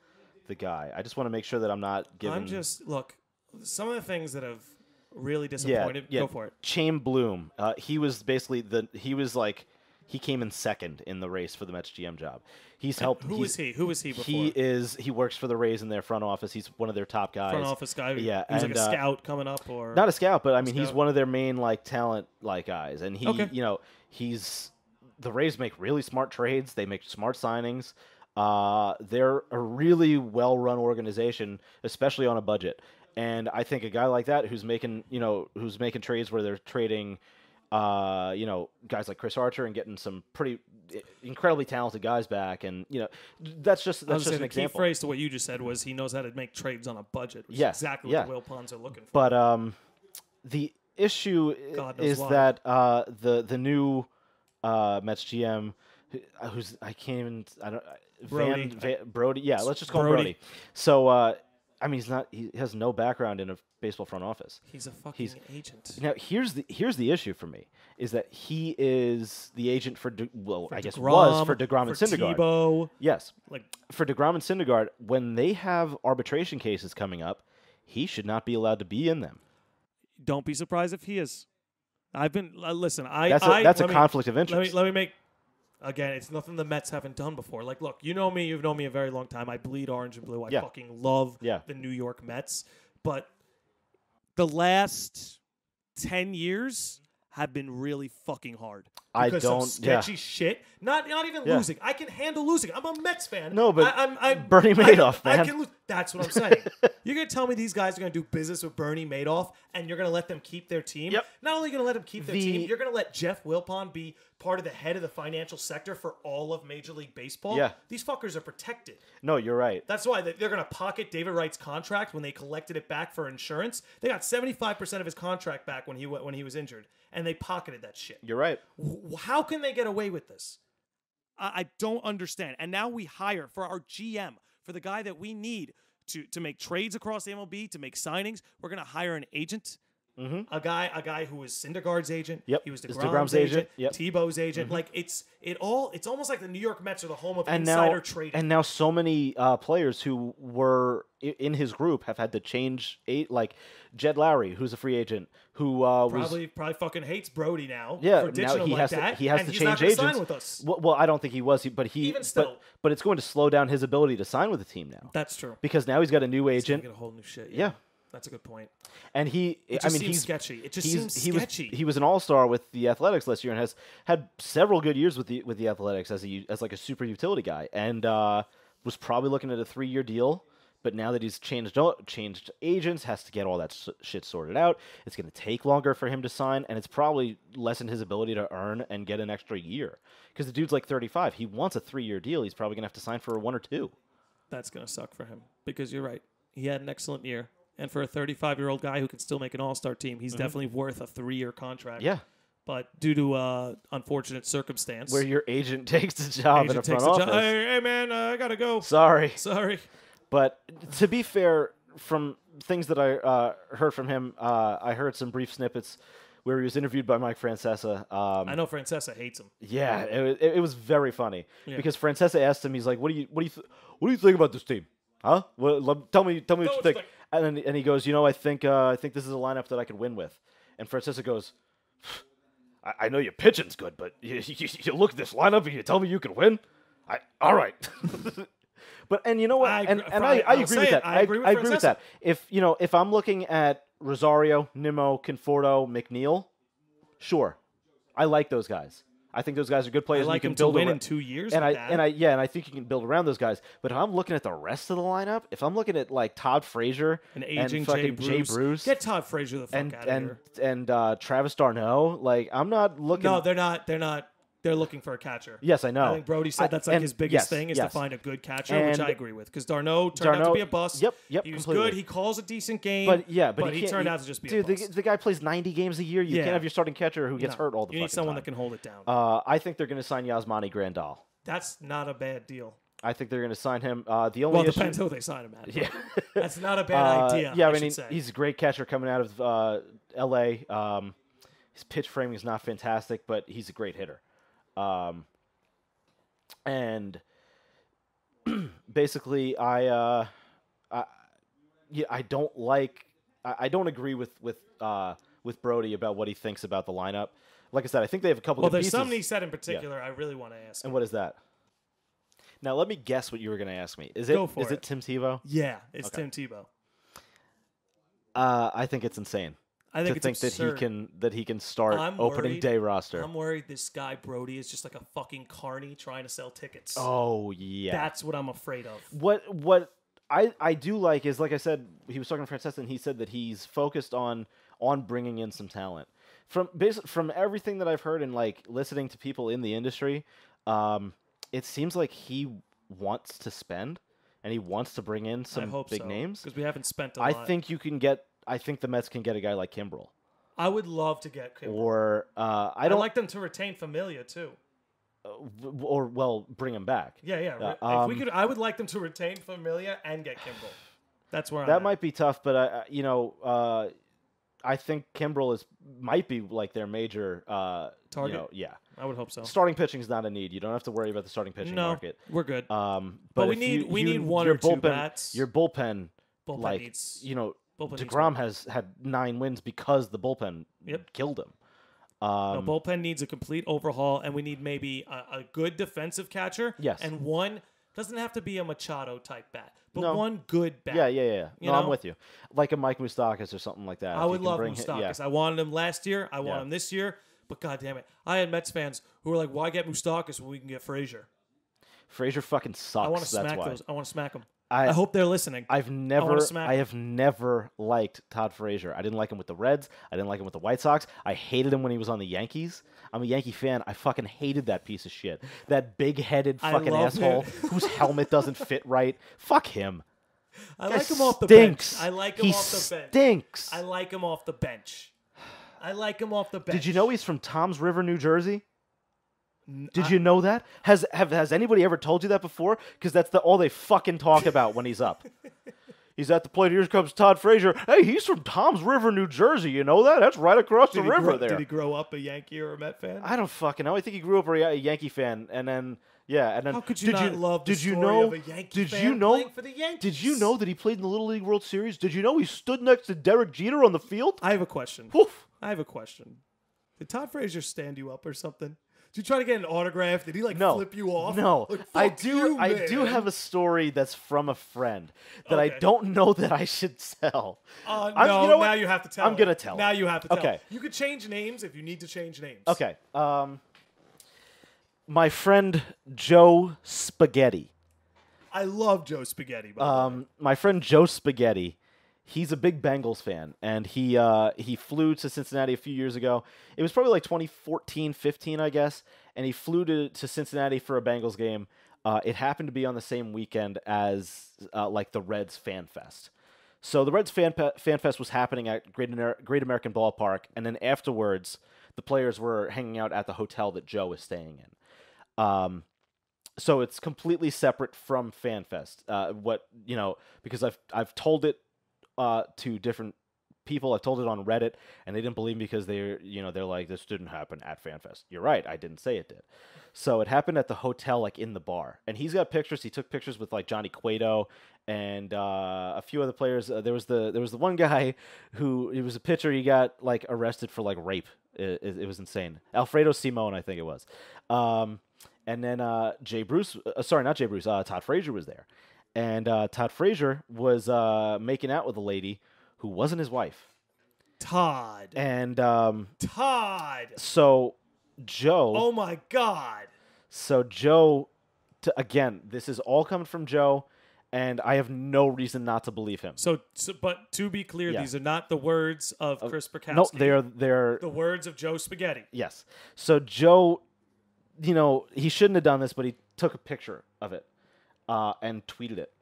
Speaker 2: guy. I just want to make sure that I'm not giving.
Speaker 1: Look, some of the things that have really disappointed.
Speaker 2: Yeah.
Speaker 1: Go for it.
Speaker 2: Chaim Bloom. He was basically he came in second in the race for the Mets GM job. He's helped.
Speaker 1: Who was he? Who was he before?
Speaker 2: He works for the Rays in their front office. He's one of their top guys.
Speaker 1: Front office guy.
Speaker 2: Yeah,
Speaker 1: He was like
Speaker 2: and,
Speaker 1: a scout coming up, or
Speaker 2: not a scout, but I mean he's
Speaker 1: scout?
Speaker 2: one of their main talent guys. And he,
Speaker 1: Okay.
Speaker 2: The Rays make really smart trades. They make smart signings. They're a really well-run organization, especially on a budget. And I think a guy like that who's making trades where they're trading, guys like Chris Archer and getting some pretty incredibly talented guys back, and that's just an
Speaker 1: the
Speaker 2: example.
Speaker 1: key phrase to what you just said was he knows how to make trades on a budget. Which
Speaker 2: Yeah,
Speaker 1: is exactly
Speaker 2: yeah.
Speaker 1: what the Will Ponds are looking for.
Speaker 2: But the issue
Speaker 1: God knows
Speaker 2: is
Speaker 1: why.
Speaker 2: that the new Mets GM, who's I can't even
Speaker 1: Brody.
Speaker 2: Brody. Yeah, let's just call him
Speaker 1: Brody.
Speaker 2: Brody. So I mean, he has no background in a baseball front office.
Speaker 1: He's a fucking agent.
Speaker 2: Now here's the issue for me is that he is the agent for I guess
Speaker 1: DeGrom,
Speaker 2: was for DeGrom and
Speaker 1: for
Speaker 2: Syndergaard.
Speaker 1: Tebow.
Speaker 2: Yes,
Speaker 1: Like,
Speaker 2: for DeGrom and Syndergaard, when they have arbitration cases coming up, he should not be allowed to be in them.
Speaker 1: don't be surprised if he is. I've been listen.
Speaker 2: That's a conflict of interest.
Speaker 1: Let me make. Again, it's nothing the Mets haven't done before. Like, look, you know me. You've known me a very long time. I bleed orange and blue. I
Speaker 2: Yeah.
Speaker 1: fucking love
Speaker 2: Yeah.
Speaker 1: the New York Mets. But the last 10 years have been really fucking hard.
Speaker 2: I
Speaker 1: Because
Speaker 2: don't-
Speaker 1: of sketchy shit. Not even
Speaker 2: Yeah.
Speaker 1: losing. I can handle losing. I'm a Mets fan.
Speaker 2: No, but
Speaker 1: I'm
Speaker 2: Bernie Madoff,
Speaker 1: I
Speaker 2: man.
Speaker 1: can lose. That's what I'm saying. You're going to tell me these guys are going to do business with Bernie Madoff and you're going to let them keep their team?
Speaker 2: Yep.
Speaker 1: Not only are you going to let them keep their team, you're going to let Jeff Wilpon be part of the head of the financial sector for all of Major League Baseball?
Speaker 2: Yeah.
Speaker 1: These fuckers are protected.
Speaker 2: No, you're right.
Speaker 1: That's why they're going to pocket David Wright's contract when they collected it back for insurance. They got 75% of his contract back when he was injured, and they pocketed that shit.
Speaker 2: You're right.
Speaker 1: How can they get away with this? I don't understand. And now we hire for our GM, for the guy that we need to make trades across the MLB, to make signings. We're going to hire an agent. A guy who was Syndergaard's agent.
Speaker 2: Yep.
Speaker 1: He was
Speaker 2: Is
Speaker 1: DeGrom's
Speaker 2: DeGrom's
Speaker 1: agent.
Speaker 2: agent. Yep.
Speaker 1: Tebow's agent. Like it's almost like the New York Mets are the home of
Speaker 2: And
Speaker 1: insider
Speaker 2: now,
Speaker 1: trading.
Speaker 2: and now so many players who were in his group have had to change. Like Jed Lowry, who's a free agent, who
Speaker 1: probably fucking hates Brody now.
Speaker 2: Yeah,
Speaker 1: for ditching
Speaker 2: now
Speaker 1: him
Speaker 2: he
Speaker 1: like
Speaker 2: has
Speaker 1: that,
Speaker 2: to. He has
Speaker 1: and
Speaker 2: to
Speaker 1: he's
Speaker 2: change
Speaker 1: not gonna
Speaker 2: agents.
Speaker 1: sign with us.
Speaker 2: Well, I don't think he was, but he.
Speaker 1: Even still.
Speaker 2: but it's going to slow down his ability to sign with the team now.
Speaker 1: That's true.
Speaker 2: Because now he's got a new
Speaker 1: He's
Speaker 2: agent.
Speaker 1: gonna get a whole new shit.
Speaker 2: Yeah.
Speaker 1: That's a good point.
Speaker 2: And
Speaker 1: Seems sketchy. It just seems sketchy.
Speaker 2: He was an all-star with the Athletics last year and has had several good years with the Athletics as like a super utility guy, and was probably looking at a 3-year deal. But now that he's changed agents, has to get all that shit sorted out. It's going to take longer for him to sign, and it's probably lessened his ability to earn and get an extra year. Because the dude's like 35. He wants a 3-year deal. He's probably going to have to sign for 1 or 2.
Speaker 1: That's going to suck for him because you're right. He had an excellent year. And for a 35-year-old guy who can still make an all-star team, he's definitely worth a 3-year contract.
Speaker 2: Yeah.
Speaker 1: But due to unfortunate circumstance.
Speaker 2: Where your agent takes the job in a front office.
Speaker 1: Hey, man, I got to go.
Speaker 2: Sorry.
Speaker 1: But
Speaker 2: to be fair, from things that I heard from him, I heard some brief snippets where he was interviewed by Mike Francesa.
Speaker 1: I know Francesa hates him.
Speaker 2: Yeah, it was very funny because Francesa asked him, he's like, "What do you think about this team? Huh? Well, tell me what you think." And he goes, I think this is a lineup that I could win with. And Francesa goes, I know your pitching's good, but you look at this lineup and you tell me you can win. All right. But you know what? I agree with that. I agree with that. If I'm looking at Rosario, Nimmo, Conforto, McNeil, sure, I like those guys. I think those guys are good players.
Speaker 1: I like them to win in 2 years.
Speaker 2: And I think you can build around those guys. But if I'm looking at the rest of the lineup, if I'm looking at like Todd Frazier
Speaker 1: and aging
Speaker 2: fucking
Speaker 1: Jay Bruce, get Todd Frazier the fuck out of here.
Speaker 2: And Travis d'Arnaud, like I'm not looking.
Speaker 1: No, they're not. They're looking for a catcher.
Speaker 2: Yes, I know.
Speaker 1: I think Brody said that's like his biggest thing is to find a good catcher, which I agree with. Because d'Arnaud turned out to be a bust.
Speaker 2: Yep.
Speaker 1: He was good. He calls a decent game.
Speaker 2: But
Speaker 1: he turned out to just be a bust.
Speaker 2: The guy plays 90 games a year. You can't have your starting catcher who gets hurt all the fucking time.
Speaker 1: You need someone that can hold it down.
Speaker 2: I think they're going to sign Yasmani Grandal.
Speaker 1: That's not a bad deal.
Speaker 2: I think they're going to sign him.
Speaker 1: Depends who they sign him at. Yeah. That's not a bad idea.
Speaker 2: Yeah, I mean, he's a great catcher coming out of L.A. His pitch framing is not fantastic, but he's a great hitter. And basically, I don't agree with Brody about what he thinks about the lineup. Like I said, I think they have a couple.
Speaker 1: Well, there's
Speaker 2: pieces.
Speaker 1: something he said in particular I really want to ask.
Speaker 2: And what is that? Now let me guess what you were going to ask me. Is it Tim Tebow?
Speaker 1: Yeah, it's Tim Tebow.
Speaker 2: I think it's insane.
Speaker 1: I think it's
Speaker 2: absurd. that he can start opening day roster.
Speaker 1: I'm worried this guy Brody is just like a fucking carny trying to sell tickets.
Speaker 2: Oh yeah,
Speaker 1: that's what I'm afraid of.
Speaker 2: What I do like is, like I said, he was talking to Francesa and he said that he's focused on bringing in some talent. From everything that I've heard and like listening to people in the industry, it seems like he wants to spend and he wants to bring in some big names
Speaker 1: because we haven't spent a lot.
Speaker 2: I think the Mets can get a guy like Kimbrel.
Speaker 1: I would love to get Kimbrel.
Speaker 2: Or I'd
Speaker 1: like them to retain Familia too.
Speaker 2: Bring him back.
Speaker 1: Yeah. If we could, I would like them to retain Familia and get Kimbrel. That's where
Speaker 2: that might be tough, but I think Kimbrel might be like their major
Speaker 1: target.
Speaker 2: Yeah,
Speaker 1: I would hope so.
Speaker 2: Starting pitching is not a need. You don't have to worry about the starting pitching market.
Speaker 1: We're good.
Speaker 2: But
Speaker 1: we need one or two bats.
Speaker 2: Your bullpen
Speaker 1: needs.
Speaker 2: DeGrom has had 9 wins because the bullpen killed him.
Speaker 1: The bullpen needs a complete overhaul, and we need maybe a good defensive catcher.
Speaker 2: Yes.
Speaker 1: And one doesn't have to be a Machado type bat, but one good bat.
Speaker 2: Yeah. I'm with you. Like a Mike Moustakas or something like that.
Speaker 1: I would love Moustakas. I wanted him last year. I want him this year. But God damn it, I had Mets fans who were like, "Why get Moustakas when we can get Frazier?"
Speaker 2: Frazier fucking sucks.
Speaker 1: I want to smack those. I want to smack them. I hope they're listening. I have
Speaker 2: never liked Todd Frazier. I didn't like him with the Reds. I didn't like him with the White Sox. I hated him when he was on the Yankees. I'm a Yankee fan. I fucking hated that piece of shit. That big-headed fucking asshole whose helmet doesn't fit right. Fuck him.
Speaker 1: I like him off the bench. I like him off the bench.
Speaker 2: Stinks.
Speaker 1: I like him off the bench.
Speaker 2: Did you know he's from Toms River, New Jersey? Did you know that? Has anybody ever told you that before? Because that's all they fucking talk about when he's up. He's at the plate. Here comes Todd Frazier. Hey, he's from Toms River, New Jersey. You know that? That's right across the river there.
Speaker 1: Did he grow up a Yankee or a Met fan?
Speaker 2: I don't fucking know. I think he grew up a Yankee fan, and then
Speaker 1: how could you not love the story of a Yankee fan playing for the Yankees?
Speaker 2: Did you know that he played in the Little League World Series? Did you know he stood next to Derek Jeter on the field?
Speaker 1: I have a question.
Speaker 2: Oof.
Speaker 1: Did Todd Frazier stand you up or something? Did you try to get an autograph? Did he flip you off?
Speaker 2: No,
Speaker 1: like,
Speaker 2: I do have a story that's from a friend that I don't know that I should tell.
Speaker 1: No, you know now you have to tell.
Speaker 2: I'm gonna tell.
Speaker 1: Now you have to tell.
Speaker 2: Okay.
Speaker 1: You could change names if you need to change names.
Speaker 2: Okay. My friend Joe Spaghetti.
Speaker 1: I love Joe Spaghetti.
Speaker 2: My friend Joe Spaghetti. He's a big Bengals fan, and he flew to Cincinnati a few years ago. It was probably like 2014, 15, I guess, and he flew to Cincinnati for a Bengals game. It happened to be on the same weekend as like the Reds Fan Fest. So the Reds Fan Fest was happening at Great American Ballpark, and then afterwards, the players were hanging out at the hotel that Joe was staying in. So it's completely separate from Fan Fest. Because I've told it to different people. I've told it on Reddit, and they didn't believe me because they're like, this didn't happen at FanFest. You're right, I didn't say it did. So it happened at the hotel, like in the bar, and he's got pictures. He took pictures with like Johnny Cueto and a few other players. There was the one guy who, he was a pitcher. He got like arrested for like rape. It was insane. Alfredo Simon, I think it was. And then Todd Frazier was there. And Todd Frazier was making out with a lady who wasn't his wife.
Speaker 1: Todd.
Speaker 2: And
Speaker 1: Todd.
Speaker 2: So Joe.
Speaker 1: Oh my God.
Speaker 2: So Joe, again, this is all coming from Joe, and I have no reason not to believe him.
Speaker 1: But to be clear, these are not the words of Chris Perkowski.
Speaker 2: No, they're
Speaker 1: the words of Joe Spaghetti.
Speaker 2: Yes. So Joe, he shouldn't have done this, but he took a picture of it. And tweeted it,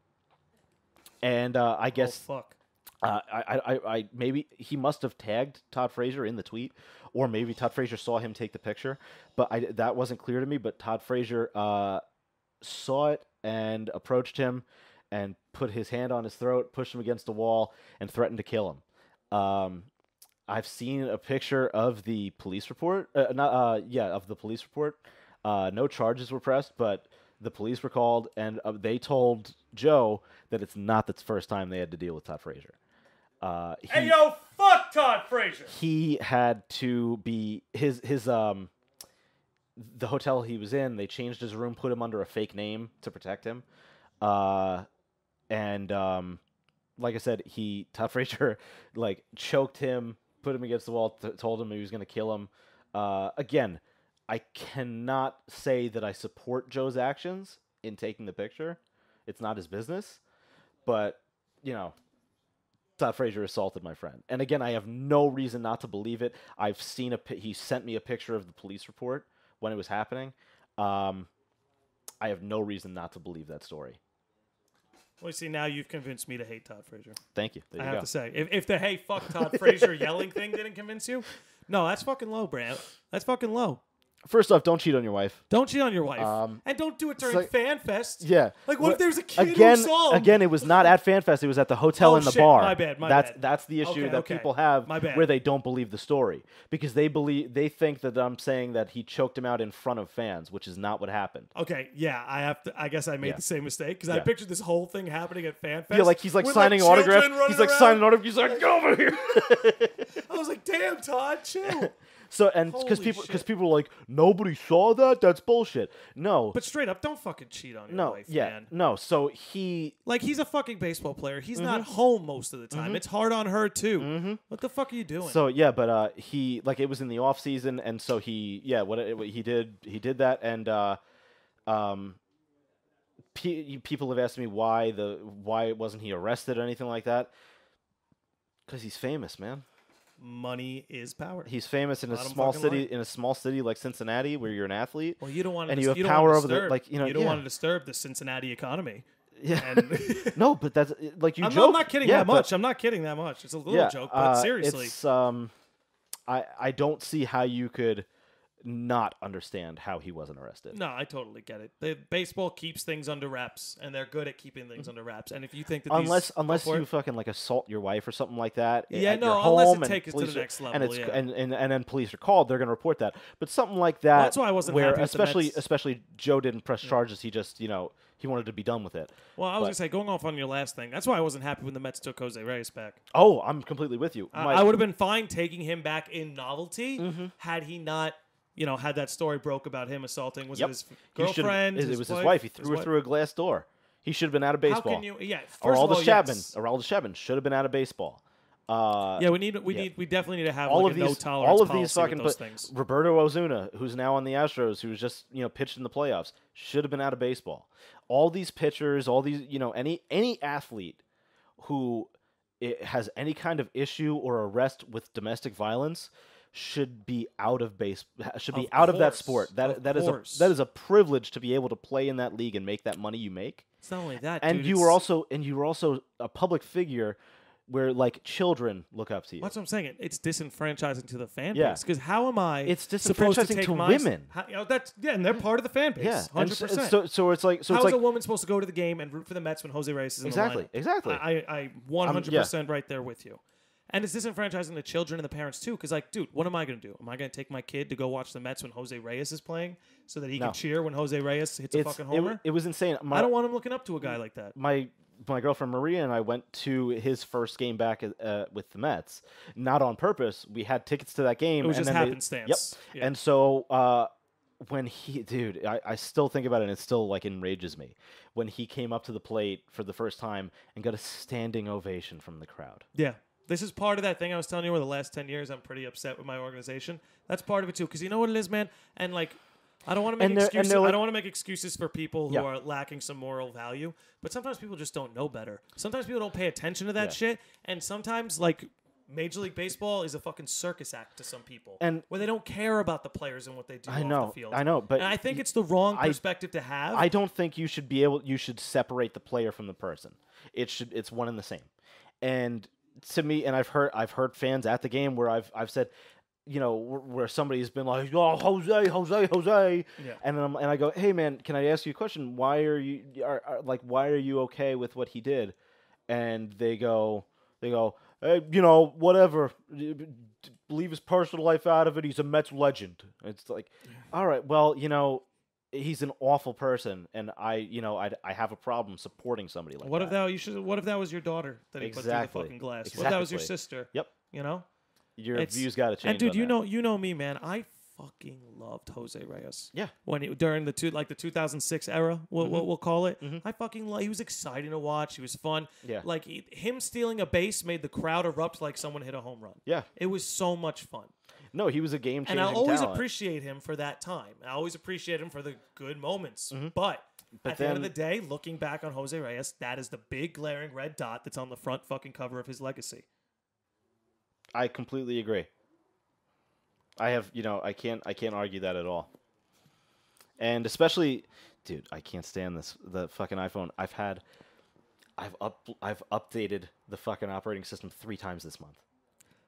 Speaker 2: and I guess I maybe he must have tagged Todd Frazier in the tweet, or maybe Todd Frazier saw him take the picture, but that wasn't clear to me. But Todd Frazier saw it and approached him, and put his hand on his throat, pushed him against the wall, and threatened to kill him. I've seen a picture of the police report. Of the police report. No charges were pressed, but the police were called, and they told Joe that it's not the first time they had to deal with Todd Frazier.
Speaker 1: Hey, yo, fuck Todd Frazier! He
Speaker 2: had to be the hotel he was in, they changed his room, put him under a fake name to protect him. And like I said, Todd Frazier choked him, put him against the wall, told him he was going to kill him. Again, I cannot say that I support Joe's actions in taking the picture. It's not his business. But, Todd Frazier assaulted my friend. And again, I have no reason not to believe it. I've seen he sent me a picture of the police report when it was happening. I have no reason not to believe that story.
Speaker 1: Well, see, now you've convinced me to hate Todd Frazier.
Speaker 2: Thank you. There you go.
Speaker 1: I have to say, if the "hey, fuck Todd Frazier" yelling thing didn't convince you, no, that's fucking low, Brant. That's fucking low.
Speaker 2: First off, don't cheat on your wife.
Speaker 1: Don't cheat on your wife. And don't do it during FanFest.
Speaker 2: Yeah.
Speaker 1: What if there's a kid who saw him?
Speaker 2: Again, it was not at FanFest. It was at the hotel in the bar.
Speaker 1: My bad.
Speaker 2: That's the issue that people have where they don't believe the story. Because they think that I'm saying that he choked him out in front of fans, which is not what happened.
Speaker 1: Okay, yeah. I guess I made the same mistake. Because I pictured this whole thing happening at FanFest.
Speaker 2: Yeah, he's signing autographs. He's signing autographs. He's like, go over here.
Speaker 1: I was like, damn, Todd, chill.
Speaker 2: So, and because people are like, nobody saw that? That's bullshit. No.
Speaker 1: But straight up, don't fucking cheat on your wife, man.
Speaker 2: No, so he's
Speaker 1: a fucking baseball player. He's not home most of the time. It's hard on her, too. What the fuck are you doing?
Speaker 2: So, yeah, but it was in the off season, and so he did that, and people have asked me why wasn't he arrested or anything like that? Because he's famous, man.
Speaker 1: Money is power.
Speaker 2: He's famous in a small city like Cincinnati, where you're an athlete.
Speaker 1: Well, you don't want to,
Speaker 2: and you have power over the
Speaker 1: you don't want to disturb the Cincinnati economy.
Speaker 2: Yeah. No, but that's you joke.
Speaker 1: I'm not kidding that much. I'm not kidding that much. It's a little joke, but seriously,
Speaker 2: it's I don't see how you could not understand how he wasn't arrested.
Speaker 1: No, I totally get it. Baseball keeps things under wraps, and they're good at keeping things under wraps. And if you think that
Speaker 2: unless you fucking like assault your wife or something like that,
Speaker 1: yeah,
Speaker 2: at
Speaker 1: no,
Speaker 2: your
Speaker 1: unless
Speaker 2: home
Speaker 1: it takes it to the next level,
Speaker 2: and then police are called, they're going to report that. But something like that,
Speaker 1: well, that's why I wasn't
Speaker 2: where
Speaker 1: happy with the Mets.
Speaker 2: especially Joe didn't press charges. He just he wanted to be done with it.
Speaker 1: Well, I was gonna say, going off on your last thing, that's why I wasn't happy when the Mets took Jose Reyes back.
Speaker 2: Oh, I'm completely with you.
Speaker 1: I would have been fine taking him back in novelty had he not. Had that story broke about him assaulting. Was it his girlfriend?
Speaker 2: It was his wife. He threw her through a glass door. He should have been out of baseball.
Speaker 1: How can you? Yeah.
Speaker 2: Aroldis Chapman should have been out of baseball.
Speaker 1: We definitely need to have
Speaker 2: all
Speaker 1: like
Speaker 2: of
Speaker 1: a
Speaker 2: these,
Speaker 1: no tolerance
Speaker 2: all of
Speaker 1: policy
Speaker 2: these fucking
Speaker 1: with those things.
Speaker 2: Roberto Ozuna, who's now on the Astros, who was just pitched in the playoffs, should have been out of baseball. All these pitchers, all these any athlete who has any kind of issue or arrest with domestic violence should be out of of that sport. That is a privilege to be able to play in that league and make that money you make.
Speaker 1: It's not only that,
Speaker 2: and
Speaker 1: dude,
Speaker 2: you were also a public figure where like children look up to you.
Speaker 1: That's what I'm saying. It's disenfranchising to the fan base. Because how am I?
Speaker 2: It's
Speaker 1: supposed to
Speaker 2: disenfranchising
Speaker 1: take
Speaker 2: to women.
Speaker 1: And they're part of the fan base.
Speaker 2: Yeah,
Speaker 1: 100%.
Speaker 2: So it's like
Speaker 1: how is a woman supposed to go to the game and root for the Mets when Jose Reyes is in the lineup?
Speaker 2: Exactly.
Speaker 1: I 100% right there with you. And it's disenfranchising the children and the parents too, because like, dude, what am I going to do? Am I going to take my kid to go watch the Mets when Jose Reyes is playing, so that he can cheer when Jose Reyes hits a fucking homer?
Speaker 2: It was insane.
Speaker 1: I don't want him looking up to a guy like that.
Speaker 2: My girlfriend Maria and I went to his first game back with the Mets, not on purpose. We had tickets to that game.
Speaker 1: It was just happenstance.
Speaker 2: Yep. Yeah. And so when I still think about it, and it still like enrages me when he came up to the plate for the first time and got a standing ovation from the crowd.
Speaker 1: Yeah. This is part of that thing I was telling you where the last 10 years I'm pretty upset with my organization. That's part of it too, because you know what it is, man? And like, I don't want to make excuses. I don't want to make excuses for people who are lacking some moral value, but sometimes people just don't know better. Sometimes people don't pay attention to that shit, and sometimes like Major League Baseball is a fucking circus act to some people,
Speaker 2: and
Speaker 1: where they don't care about the players and what they do off the field.
Speaker 2: I know, but
Speaker 1: and I think it's the wrong perspective to have.
Speaker 2: I don't think you should separate the player from the person. It's one and the same. And to me, and I've heard fans at the game where I've said, where somebody's been like, oh, Jose, and I go, hey man, can I ask you a question? Why are you okay with what he did? And they go, hey, whatever, leave his personal life out of it. He's a Mets legend. It's like, all right, well, he's an awful person, and I have a problem supporting somebody like that.
Speaker 1: What if that was your daughter that he put through the fucking glass? What if that was your sister?
Speaker 2: Yep. Your views got to change.
Speaker 1: And dude, you know me, man. I fucking loved Jose Reyes.
Speaker 2: Yeah.
Speaker 1: During the 2006 era, we'll call it. I fucking he was exciting to watch. He was fun.
Speaker 2: Yeah.
Speaker 1: Like him stealing a base made the crowd erupt like someone hit a home run.
Speaker 2: Yeah.
Speaker 1: It was so much fun.
Speaker 2: No, he was a game-changing
Speaker 1: talent. And I always
Speaker 2: talent.
Speaker 1: appreciate him for that time. I always appreciate him for the good moments. But at the end of the day, looking back on Jose Reyes, that is the big glaring red dot that's on the front fucking cover of his legacy.
Speaker 2: I completely agree. I can't argue that at all. And especially, dude, I can't stand the fucking iPhone. I've updated the fucking operating system 3 times this month.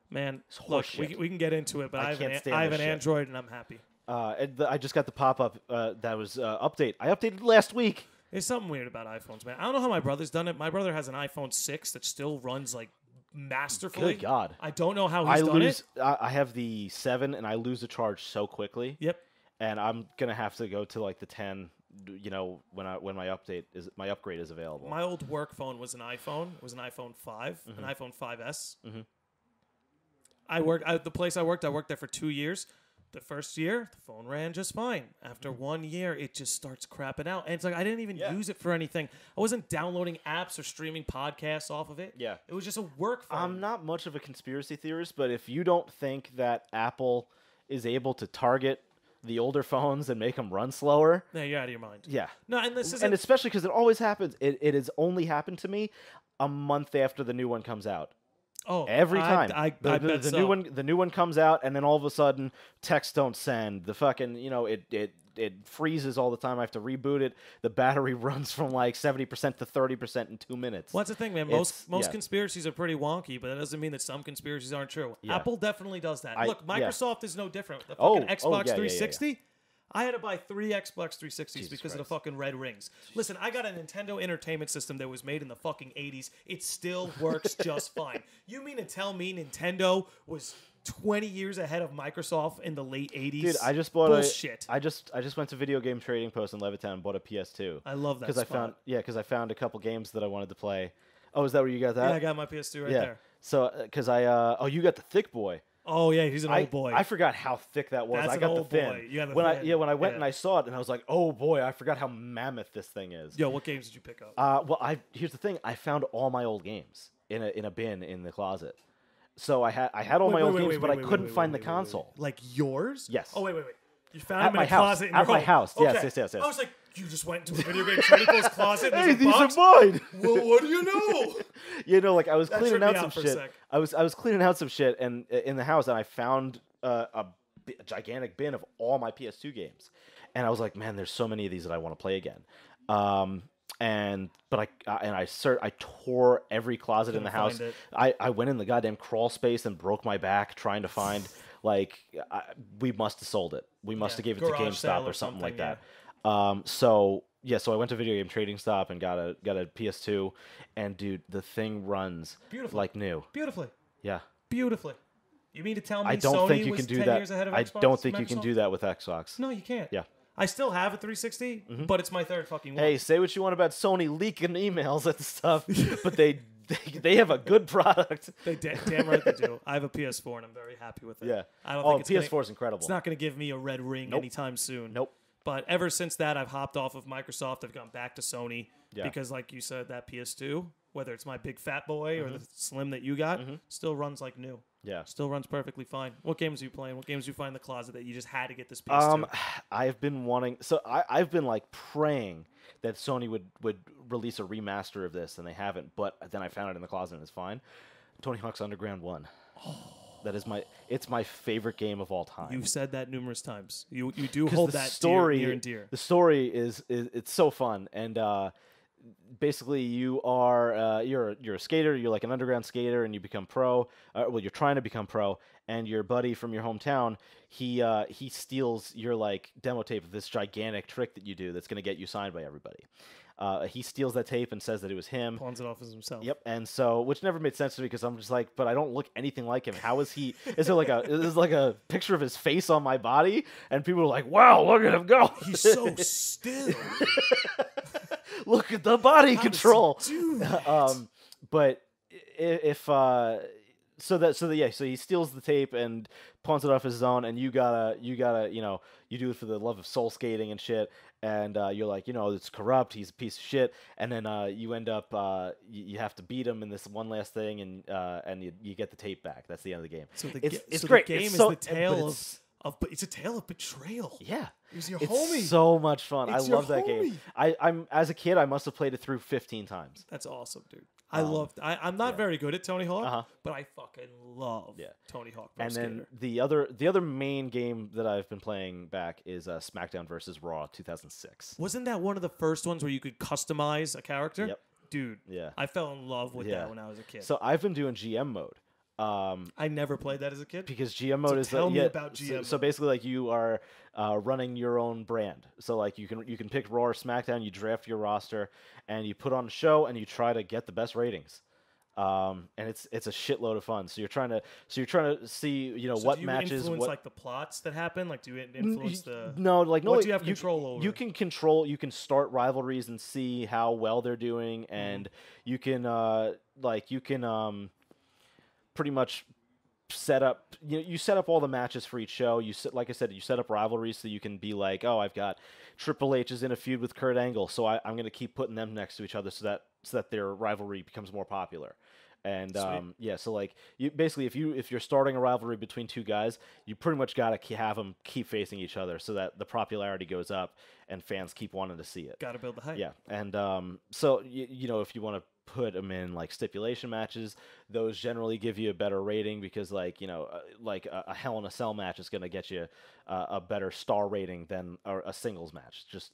Speaker 1: Man, look, we can get into it, but I have an Android and I'm happy.
Speaker 2: I just got the pop-up that was update. I updated last week.
Speaker 1: There's something weird about iPhones, man. I don't know how my brother's done it. My brother has an iPhone 6 that still runs like masterfully.
Speaker 2: Good God.
Speaker 1: I don't know how he's done it.
Speaker 2: I have the 7 and I lose the charge so quickly.
Speaker 1: Yep.
Speaker 2: And I'm going to have to go to like the 10, when my upgrade is available.
Speaker 1: My old work phone was an iPhone. It was an iPhone 5, an iPhone 5S. The place I worked there for 2 years. The first year, the phone ran just fine. After 1 year, it just starts crapping out. And it's like I didn't even use it for anything. I wasn't downloading apps or streaming podcasts off of it.
Speaker 2: Yeah.
Speaker 1: It was just a work phone.
Speaker 2: I'm not much of a conspiracy theorist, but if you don't think that Apple is able to target the older phones and make them run slower,
Speaker 1: no, you're out of your mind.
Speaker 2: Yeah.
Speaker 1: No, and this is
Speaker 2: especially because it always happens. It has only happened to me a month after the new one comes out.
Speaker 1: Oh,
Speaker 2: every time
Speaker 1: the
Speaker 2: new one comes out, and then all of a sudden texts don't send. The fucking it freezes all the time. I have to reboot it. The battery runs from like 70% to 30% in 2 minutes.
Speaker 1: Well, that's the thing, man. Most conspiracies are pretty wonky, but that doesn't mean that some conspiracies aren't true.
Speaker 2: Yeah.
Speaker 1: Apple definitely does that. Look, Microsoft is no different. The
Speaker 2: Oh,
Speaker 1: fucking Xbox
Speaker 2: yeah,
Speaker 1: 360. I had to buy 3 Xbox 360s
Speaker 2: Jesus
Speaker 1: because of the
Speaker 2: Christ.
Speaker 1: fucking red rings. Listen, I got a Nintendo Entertainment System that was made in the fucking 80s. It still works just fine. You mean to tell me Nintendo was 20 years ahead of Microsoft in the late 80s?
Speaker 2: Dude, I just bought
Speaker 1: Bullshit.
Speaker 2: I just went to Video Game Trading Post in Levittown and bought a PS2.
Speaker 1: I love that
Speaker 2: because I found a couple games that I wanted to play. Oh, is that where you got that?
Speaker 1: Yeah, I got my PS2 right there.
Speaker 2: So, because you got the thick boy.
Speaker 1: Oh yeah, he's an old boy.
Speaker 2: I forgot how thick that was.
Speaker 1: That's
Speaker 2: I got
Speaker 1: an old
Speaker 2: the thin.
Speaker 1: boy. You got the
Speaker 2: when
Speaker 1: thin.
Speaker 2: I went and I saw it and I was like, oh boy, I forgot how mammoth this thing is.
Speaker 1: Yo, what games did you pick up?
Speaker 2: Well, here's the thing. I found all my old games in a bin in the closet. So I had all my old games, but I couldn't find the console.
Speaker 1: Like yours?
Speaker 2: Yes.
Speaker 1: Oh wait. You found
Speaker 2: At
Speaker 1: them in
Speaker 2: my
Speaker 1: a
Speaker 2: house.
Speaker 1: closet in
Speaker 2: At
Speaker 1: your
Speaker 2: my
Speaker 1: home.
Speaker 2: house.
Speaker 1: Okay.
Speaker 2: Yes.
Speaker 1: I was like, you just went into a video game trading post closet and
Speaker 2: Hey,
Speaker 1: there's a
Speaker 2: these
Speaker 1: box?
Speaker 2: are mine.
Speaker 1: Well, what do you know?
Speaker 2: Like I was
Speaker 1: That
Speaker 2: cleaning
Speaker 1: tripped me
Speaker 2: out some
Speaker 1: out for a
Speaker 2: shit.
Speaker 1: sec.
Speaker 2: I was cleaning out some shit and in the house, and I found a gigantic bin of all my PS2 games, and I was like, man, there's so many of these that I want to play again. I tore every closet in the house. I went in the goddamn crawl space and broke my back trying to find we must have sold it. We must have gave it to GameStop or something like that. So I went to Video Game Trading Stop and got a PS2, and dude, the thing runs like new.
Speaker 1: Beautifully.
Speaker 2: Yeah.
Speaker 1: Beautifully. You mean to tell me
Speaker 2: I don't
Speaker 1: Sony
Speaker 2: think you
Speaker 1: was
Speaker 2: can do
Speaker 1: 10
Speaker 2: that.
Speaker 1: years ahead of
Speaker 2: I
Speaker 1: Xbox?
Speaker 2: don't think you can
Speaker 1: Microsoft?
Speaker 2: do that with Xbox.
Speaker 1: No, you can't.
Speaker 2: Yeah.
Speaker 1: I still have a 360, but it's my third fucking one.
Speaker 2: Hey, say what you want about Sony leaking emails and stuff, but they have a good product.
Speaker 1: Damn right they do. I have a PS4 and I'm very happy with it.
Speaker 2: Yeah.
Speaker 1: I don't think
Speaker 2: PS4 is incredible.
Speaker 1: It's not going to give me a red ring anytime soon.
Speaker 2: Nope.
Speaker 1: But ever since that, I've hopped off of Microsoft. I've gone back to Sony because, like you said, that PS2, whether it's my big fat boy or the slim that you got, still runs like new.
Speaker 2: Yeah.
Speaker 1: Still runs perfectly fine. What games are you playing? What games do you find in the closet that you just had to get this PS2?
Speaker 2: I've been wanting... So I've been, praying that Sony would release a remaster of this, and they haven't. But then I found it in the closet, and it's fine. Tony Hawk's Underground 1. Oh. That is it's my favorite game of all time.
Speaker 1: You've said that numerous times. You do hold that near and dear.
Speaker 2: The story is it's so fun, and basically you are you're a skater. You're like an underground skater, and you become pro. You're trying to become pro, and your buddy from your hometown he steals your demo tape of this gigantic trick that you do that's going to get you signed by everybody. He steals that tape and says that it was him.
Speaker 1: Pawns it off as himself.
Speaker 2: Yep, and so which never made sense to me because I'm just like, but I don't look anything like him. How is he? Is there a picture of his face on my body? And people are like, wow, look at him go.
Speaker 1: He's so still.
Speaker 2: Look at the body control. But so he steals the tape and pawns it off his own, and you gotta you do it for the love of soul skating and shit. And you're like, it's corrupt. He's a piece of shit. And then you end up, you have to beat him in this one last thing, and you get the tape back. That's the end of the game.
Speaker 1: So
Speaker 2: it's great.
Speaker 1: The game
Speaker 2: it's
Speaker 1: is
Speaker 2: so,
Speaker 1: the tale it's a tale of betrayal.
Speaker 2: Yeah,
Speaker 1: it's your
Speaker 2: it's
Speaker 1: homie.
Speaker 2: So much fun.
Speaker 1: It's
Speaker 2: I love that game. I'm as a kid, I must have played it through 15 times.
Speaker 1: That's awesome, dude. I'm not very good at Tony Hawk, but I fucking love Tony Hawk.
Speaker 2: And
Speaker 1: Skater.
Speaker 2: then the other main game that I've been playing back is SmackDown vs. Raw 2006.
Speaker 1: Wasn't that one of the first ones where you could customize a character?
Speaker 2: Yep.
Speaker 1: Dude, I fell in love with that when I was a kid.
Speaker 2: So I've been doing GM mode.
Speaker 1: I never played that as a kid
Speaker 2: because GM mode is
Speaker 1: tell me about GM.
Speaker 2: So basically, you are running your own brand. So you can pick Raw or SmackDown. You draft your roster and you put on a show and you try to get the best ratings. And it's a shitload of fun. So you're trying to see what matches.
Speaker 1: Do you influence the plots that happen? Do you influence the
Speaker 2: what
Speaker 1: do you have control over?
Speaker 2: You can start rivalries and see how well they're doing, and you can pretty much set up you set up all the matches for each show. Like I said, you set up rivalries so you can be like, oh, I've got Triple H is in a feud with Kurt Angle, so I'm going to keep putting them next to each other so that their rivalry becomes more popular. And so you basically if you're starting a rivalry between two guys, you pretty much got to have them keep facing each other so that the popularity goes up and fans keep wanting to see it.
Speaker 1: Got to build the hype.
Speaker 2: Yeah, and so if you want to put them in like stipulation matches. Those generally give you a better rating because like like a Hell in a Cell match is going to get you a better star rating than a singles match. Just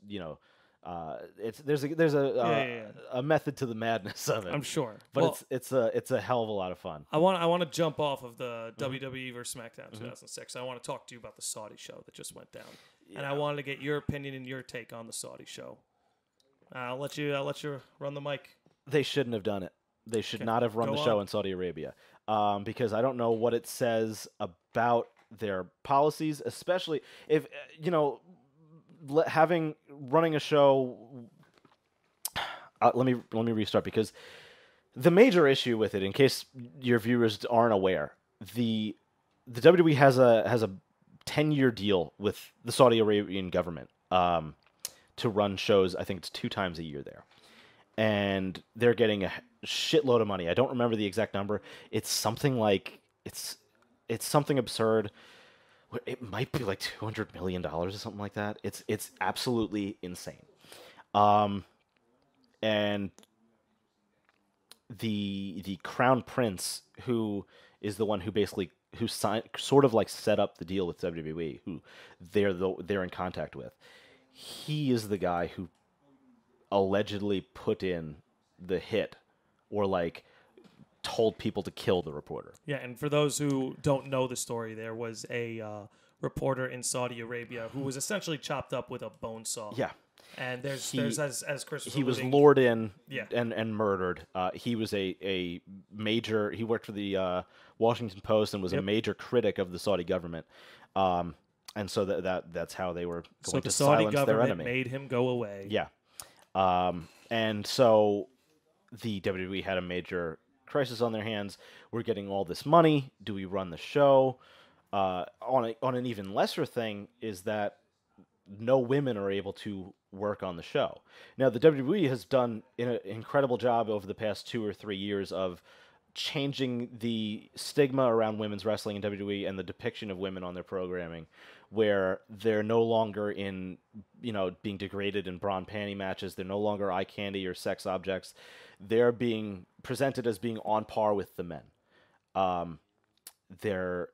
Speaker 2: there's a method to the madness of it.
Speaker 1: I'm sure,
Speaker 2: but it's a hell of a lot of fun.
Speaker 1: I want to jump off of the WWE versus SmackDown 2006. I want to talk to you about the Saudi show that just went down, and I wanted to get your opinion and your take on the Saudi show. I'll let you run the mic.
Speaker 2: They shouldn't have done it. They should not have run the show in Saudi Arabia because I don't know what it says about their policies, especially if running a show. Let me restart because the major issue with it, in case your viewers aren't aware, the WWE has a 10-year deal with the Saudi Arabian government to run shows. I think it's 2 times a year there, and they're getting a shitload of money. I don't remember the exact number. It's something like it's something absurd. It might be like $200 million or something like that. It's absolutely insane. And the Crown Prince, who is the one who sort of like set up the deal with WWE, who they're in contact with, he is the guy who allegedly put in the hit or like told people to kill the reporter.
Speaker 1: Yeah, and for those who don't know the story, there was a reporter in Saudi Arabia who was essentially chopped up with a bone saw.
Speaker 2: Yeah.
Speaker 1: And there's as Chris was
Speaker 2: he was
Speaker 1: alluding,
Speaker 2: lured in and murdered. He was a major. He worked for the Washington Post and was a major critic of the Saudi government. And so that's how they were going to silence their enemy. So the Saudi government
Speaker 1: made him go away.
Speaker 2: Yeah. And so the WWE had a major crisis on their hands. We're getting all this money. Do we run the show? On an even lesser thing is that no women are able to work on the show. Now, the WWE has done an incredible job over the past 2 or 3 years of changing the stigma around women's wrestling in WWE and the depiction of women on their programming, where they're no longer in, being degraded in bra and panty matches. They're no longer eye candy or sex objects. They're being presented as being on par with the men. Their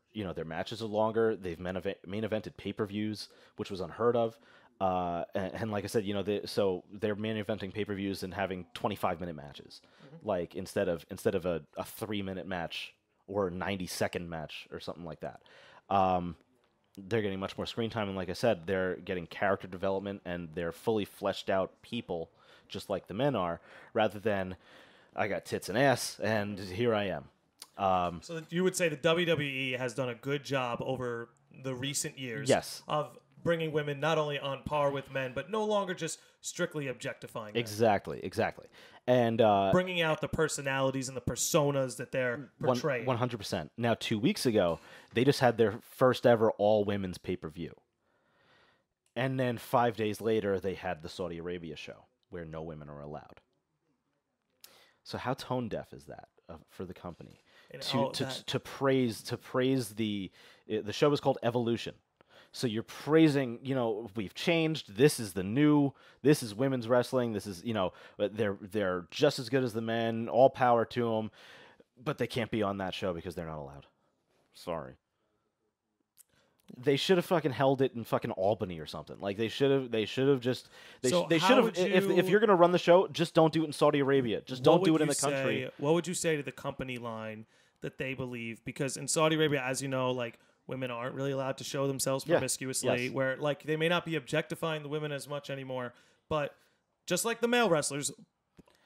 Speaker 2: matches are longer. They've main evented pay-per-views, which was unheard of. And like I said, so they're main eventing pay-per-views and having 25-minute matches, like instead of a 3-minute match or a 90-second match or something like that. They're getting much more screen time, and like I said, they're getting character development, and they're fully fleshed out people, just like the men are, rather than I got tits and ass, and here I am.
Speaker 1: So you would say the WWE has done a good job over the recent years of bringing women not only on par with men, but no longer just strictly objectifying them.
Speaker 2: Exactly. And
Speaker 1: bringing out the personalities and the personas that they're portraying.
Speaker 2: 100%. Now, 2 weeks ago, they just had their first ever all-women's pay-per-view. And then 5 days later, they had the Saudi Arabia show, where no women are allowed. So how tone-deaf is that for the company? To praise the show is called Evolution. So you're praising, we've changed. This is women's wrestling. This is, they're just as good as the men. All power to them, but they can't be on that show because they're not allowed. Sorry. They should have fucking held it in fucking Albany or something. Like they should have just. They should have. If you're gonna run the show, just don't do it in Saudi Arabia. Just don't do it in the country.
Speaker 1: What would you say to the company line that they believe? Because in Saudi Arabia, as you know, like, women aren't really allowed to show themselves promiscuously, where like they may not be objectifying the women as much anymore, but just like the male wrestlers,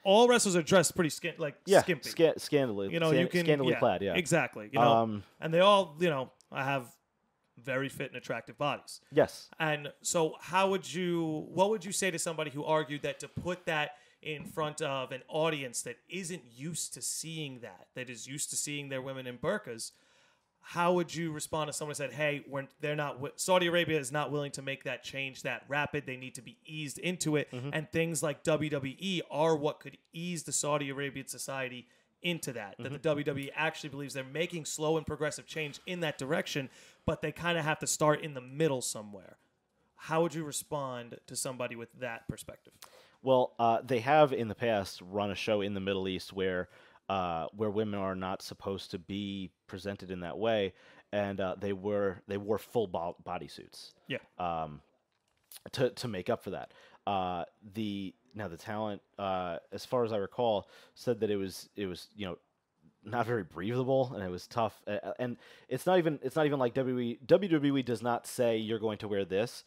Speaker 1: all wrestlers are dressed pretty skimpy.
Speaker 2: Scandalously, scandalously clad. Yeah,
Speaker 1: exactly. And they all, have very fit and attractive bodies.
Speaker 2: Yes.
Speaker 1: And so what would you say to somebody who argued that to put that in front of an audience that isn't used to seeing that is used to seeing their women in burqas? How would you respond to someone who said, hey, Saudi Arabia is not willing to make that change that rapid. They need to be eased into it. Mm-hmm. And things like WWE are what could ease the Saudi Arabian society into that. Mm-hmm. That the WWE actually believes they're making slow and progressive change in that direction, but they kind of have to start in the middle somewhere. How would you respond to somebody with that perspective?
Speaker 2: Well, they have in the past run a show in the Middle East where women are not supposed to be presented in that way, and they wore full bodysuits.
Speaker 1: Yeah.
Speaker 2: To make up for that. The talent, as far as I recall, said that it was not very breathable and it was tough. And it's not even like WWE does not say you're going to wear this.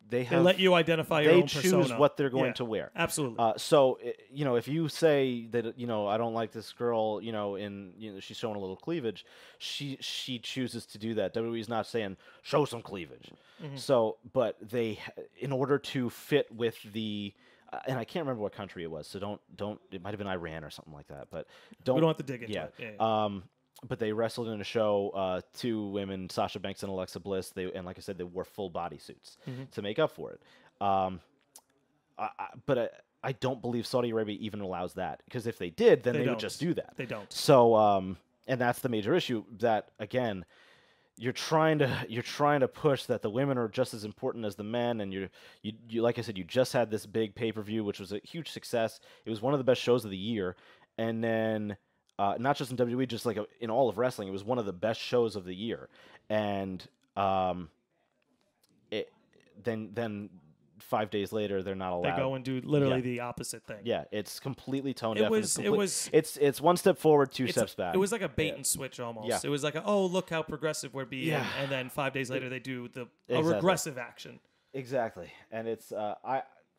Speaker 2: They
Speaker 1: let you identify your own persona.
Speaker 2: They choose what they're going to wear.
Speaker 1: Absolutely.
Speaker 2: So if you say that I don't like this girl, she's showing a little cleavage, she chooses to do that. WWE's not saying show some cleavage. So, but they, in order to fit with the, and I can't remember what country it was, so don't. It might have been Iran or something like that, but don't.
Speaker 1: We don't have to dig into it. Yeah.
Speaker 2: But they wrestled in a show, two women, Sasha Banks and Alexa Bliss. And like I said, they wore full bodysuits to make up for it. But I don't believe Saudi Arabia even allows that, because if they did, then they would just do that.
Speaker 1: They don't.
Speaker 2: So, and that's the major issue. That again, you're trying to push that the women are just as important as the men, and you like I said, you just had this big pay-per-view, which was a huge success. It was one of the best shows of the year, and then. Not just in WWE, just like in all of wrestling, it was one of the best shows of the year. And then 5 days later, they're not allowed.
Speaker 1: They go and do literally the opposite thing.
Speaker 2: Yeah, it's completely tone deaf.
Speaker 1: It's
Speaker 2: one step forward, two steps back.
Speaker 1: It was like a bait and switch almost. Yeah. It was like, look how progressive we're being, and then 5 days later they do a regressive action.
Speaker 2: Exactly, and it's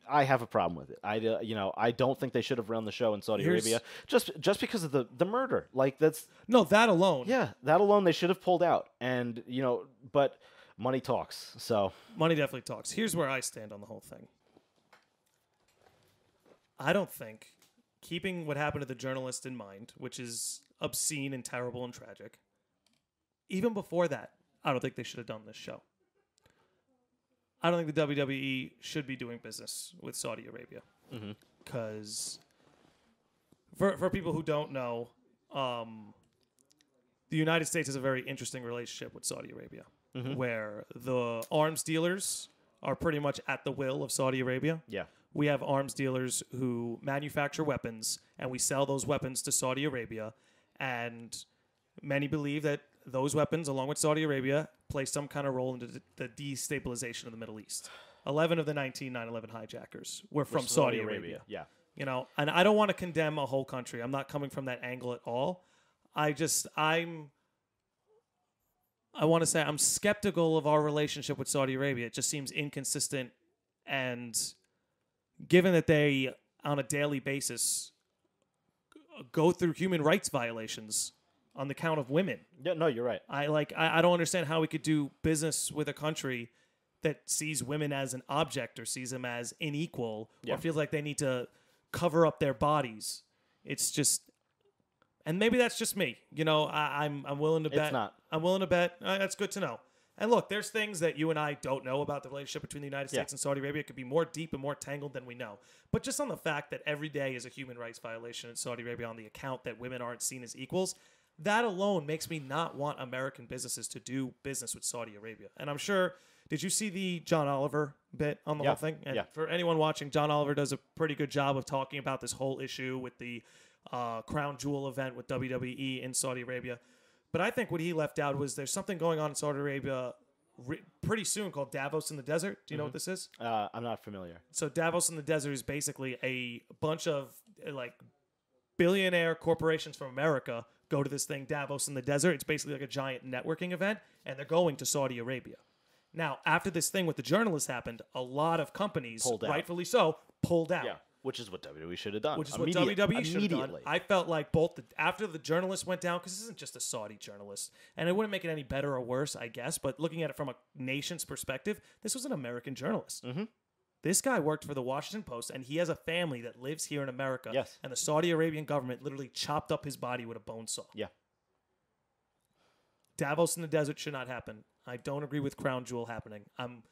Speaker 2: I have a problem with it. I don't think they should have run the show in Saudi Arabia just because of the murder. Like that
Speaker 1: alone.
Speaker 2: Yeah, that alone they should have pulled out. And but money talks. So
Speaker 1: money definitely talks. Here's where I stand on the whole thing. I don't think, keeping what happened to the journalist in mind, which is obscene and terrible and tragic, even before that, I don't think they should have done this show. I don't think the WWE should be doing business with Saudi Arabia. Because for people who don't know, the United States has a very interesting relationship with Saudi Arabia, where the arms dealers are pretty much at the will of Saudi Arabia.
Speaker 2: Yeah.
Speaker 1: We have arms dealers who manufacture weapons, and we sell those weapons to Saudi Arabia. And many believe that those weapons, along with Saudi Arabia, play some kind of role in the destabilization of the Middle East. 11 of the 19 9/11 hijackers were from Saudi Arabia.
Speaker 2: Yeah.
Speaker 1: And I don't want to condemn a whole country. I'm not coming from that angle at all. I want to say I'm skeptical of our relationship with Saudi Arabia. It just seems inconsistent, and given that they, on a daily basis, go through human rights violations on the count of women.
Speaker 2: Yeah, no, you're right.
Speaker 1: I don't understand how we could do business with a country that sees women as an object or sees them as unequal or feels like they need to cover up their bodies. It's just, and maybe that's just me. I'm willing to bet.
Speaker 2: It's not.
Speaker 1: I'm willing to bet. That's good to know. And look, there's things that you and I don't know about the relationship between the United States and Saudi Arabia. It could be more deep and more tangled than we know. But just on the fact that every day is a human rights violation in Saudi Arabia on the account that women aren't seen as equals, that alone makes me not want American businesses to do business with Saudi Arabia. And I'm sure, did you see the John Oliver bit on the whole thing? And for anyone watching, John Oliver does a pretty good job of talking about this whole issue with the Crown Jewel event with WWE in Saudi Arabia. But I think what he left out was there's something going on in Saudi Arabia pretty soon called Davos in the Desert. Do you know what this is?
Speaker 2: I'm not familiar.
Speaker 1: So Davos in the Desert is basically a bunch of billionaire corporations from America go to this thing, Davos in the Desert. It's basically like a giant networking event, and they're going to Saudi Arabia. Now, after this thing with the journalists happened, a lot of companies, rightfully so, pulled out.
Speaker 2: Yeah, which is what WWE should have done.
Speaker 1: Which is what WWE should have done. I felt like after the journalists went down, because this isn't just a Saudi journalist, and it wouldn't make it any better or worse, I guess, but looking at it from a nation's perspective, this was an American journalist. This guy worked for the Washington Post, and he has a family that lives here in America.
Speaker 2: Yes.
Speaker 1: And the Saudi Arabian government literally chopped up his body with a bone saw.
Speaker 2: Yeah.
Speaker 1: Davos in the Desert should not happen. I don't agree with Crown Jewel happening. I'm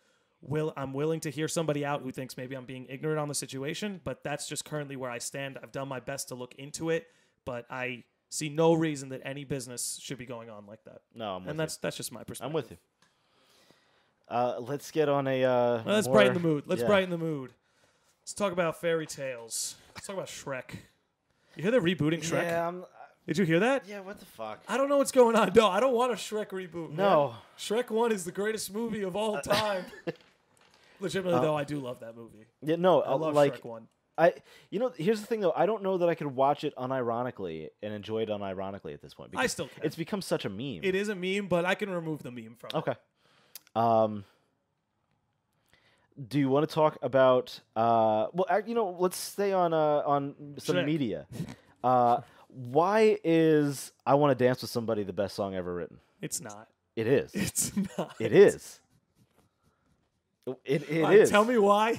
Speaker 1: willing to hear somebody out who thinks maybe I'm being ignorant on the situation, but that's just currently where I stand. I've done my best to look into it, but I see no reason that any business should be going on like that.
Speaker 2: No,
Speaker 1: that's just my perspective.
Speaker 2: I'm with you. Let's get on a.
Speaker 1: Let's brighten the mood. Brighten the mood. Let's talk about fairy tales. Let's talk about Shrek. You hear they're rebooting Shrek?
Speaker 2: Yeah,
Speaker 1: Did you hear that?
Speaker 2: yeah. What the fuck?
Speaker 1: I don't know what's going on. No, I don't want a Shrek reboot.
Speaker 2: No.
Speaker 1: Man. Shrek 1 is the greatest movie of all time. Legitimately, though, I do love that movie.
Speaker 2: Yeah, no.
Speaker 1: I love
Speaker 2: like,
Speaker 1: Shrek 1.
Speaker 2: Here's the thing though. I don't know that I could watch it unironically and enjoy it unironically at this point.
Speaker 1: I still can.
Speaker 2: It's become such a meme.
Speaker 1: It is a meme, but I can remove the meme from it.
Speaker 2: Okay. Do you want to talk about? Let's stay on some
Speaker 1: Shrek.
Speaker 2: media. Why is "I Want to Dance with Somebody" the best song ever written?
Speaker 1: It's not.
Speaker 2: It is.
Speaker 1: It's not.
Speaker 2: It is. It
Speaker 1: Right,
Speaker 2: is.
Speaker 1: Tell me why.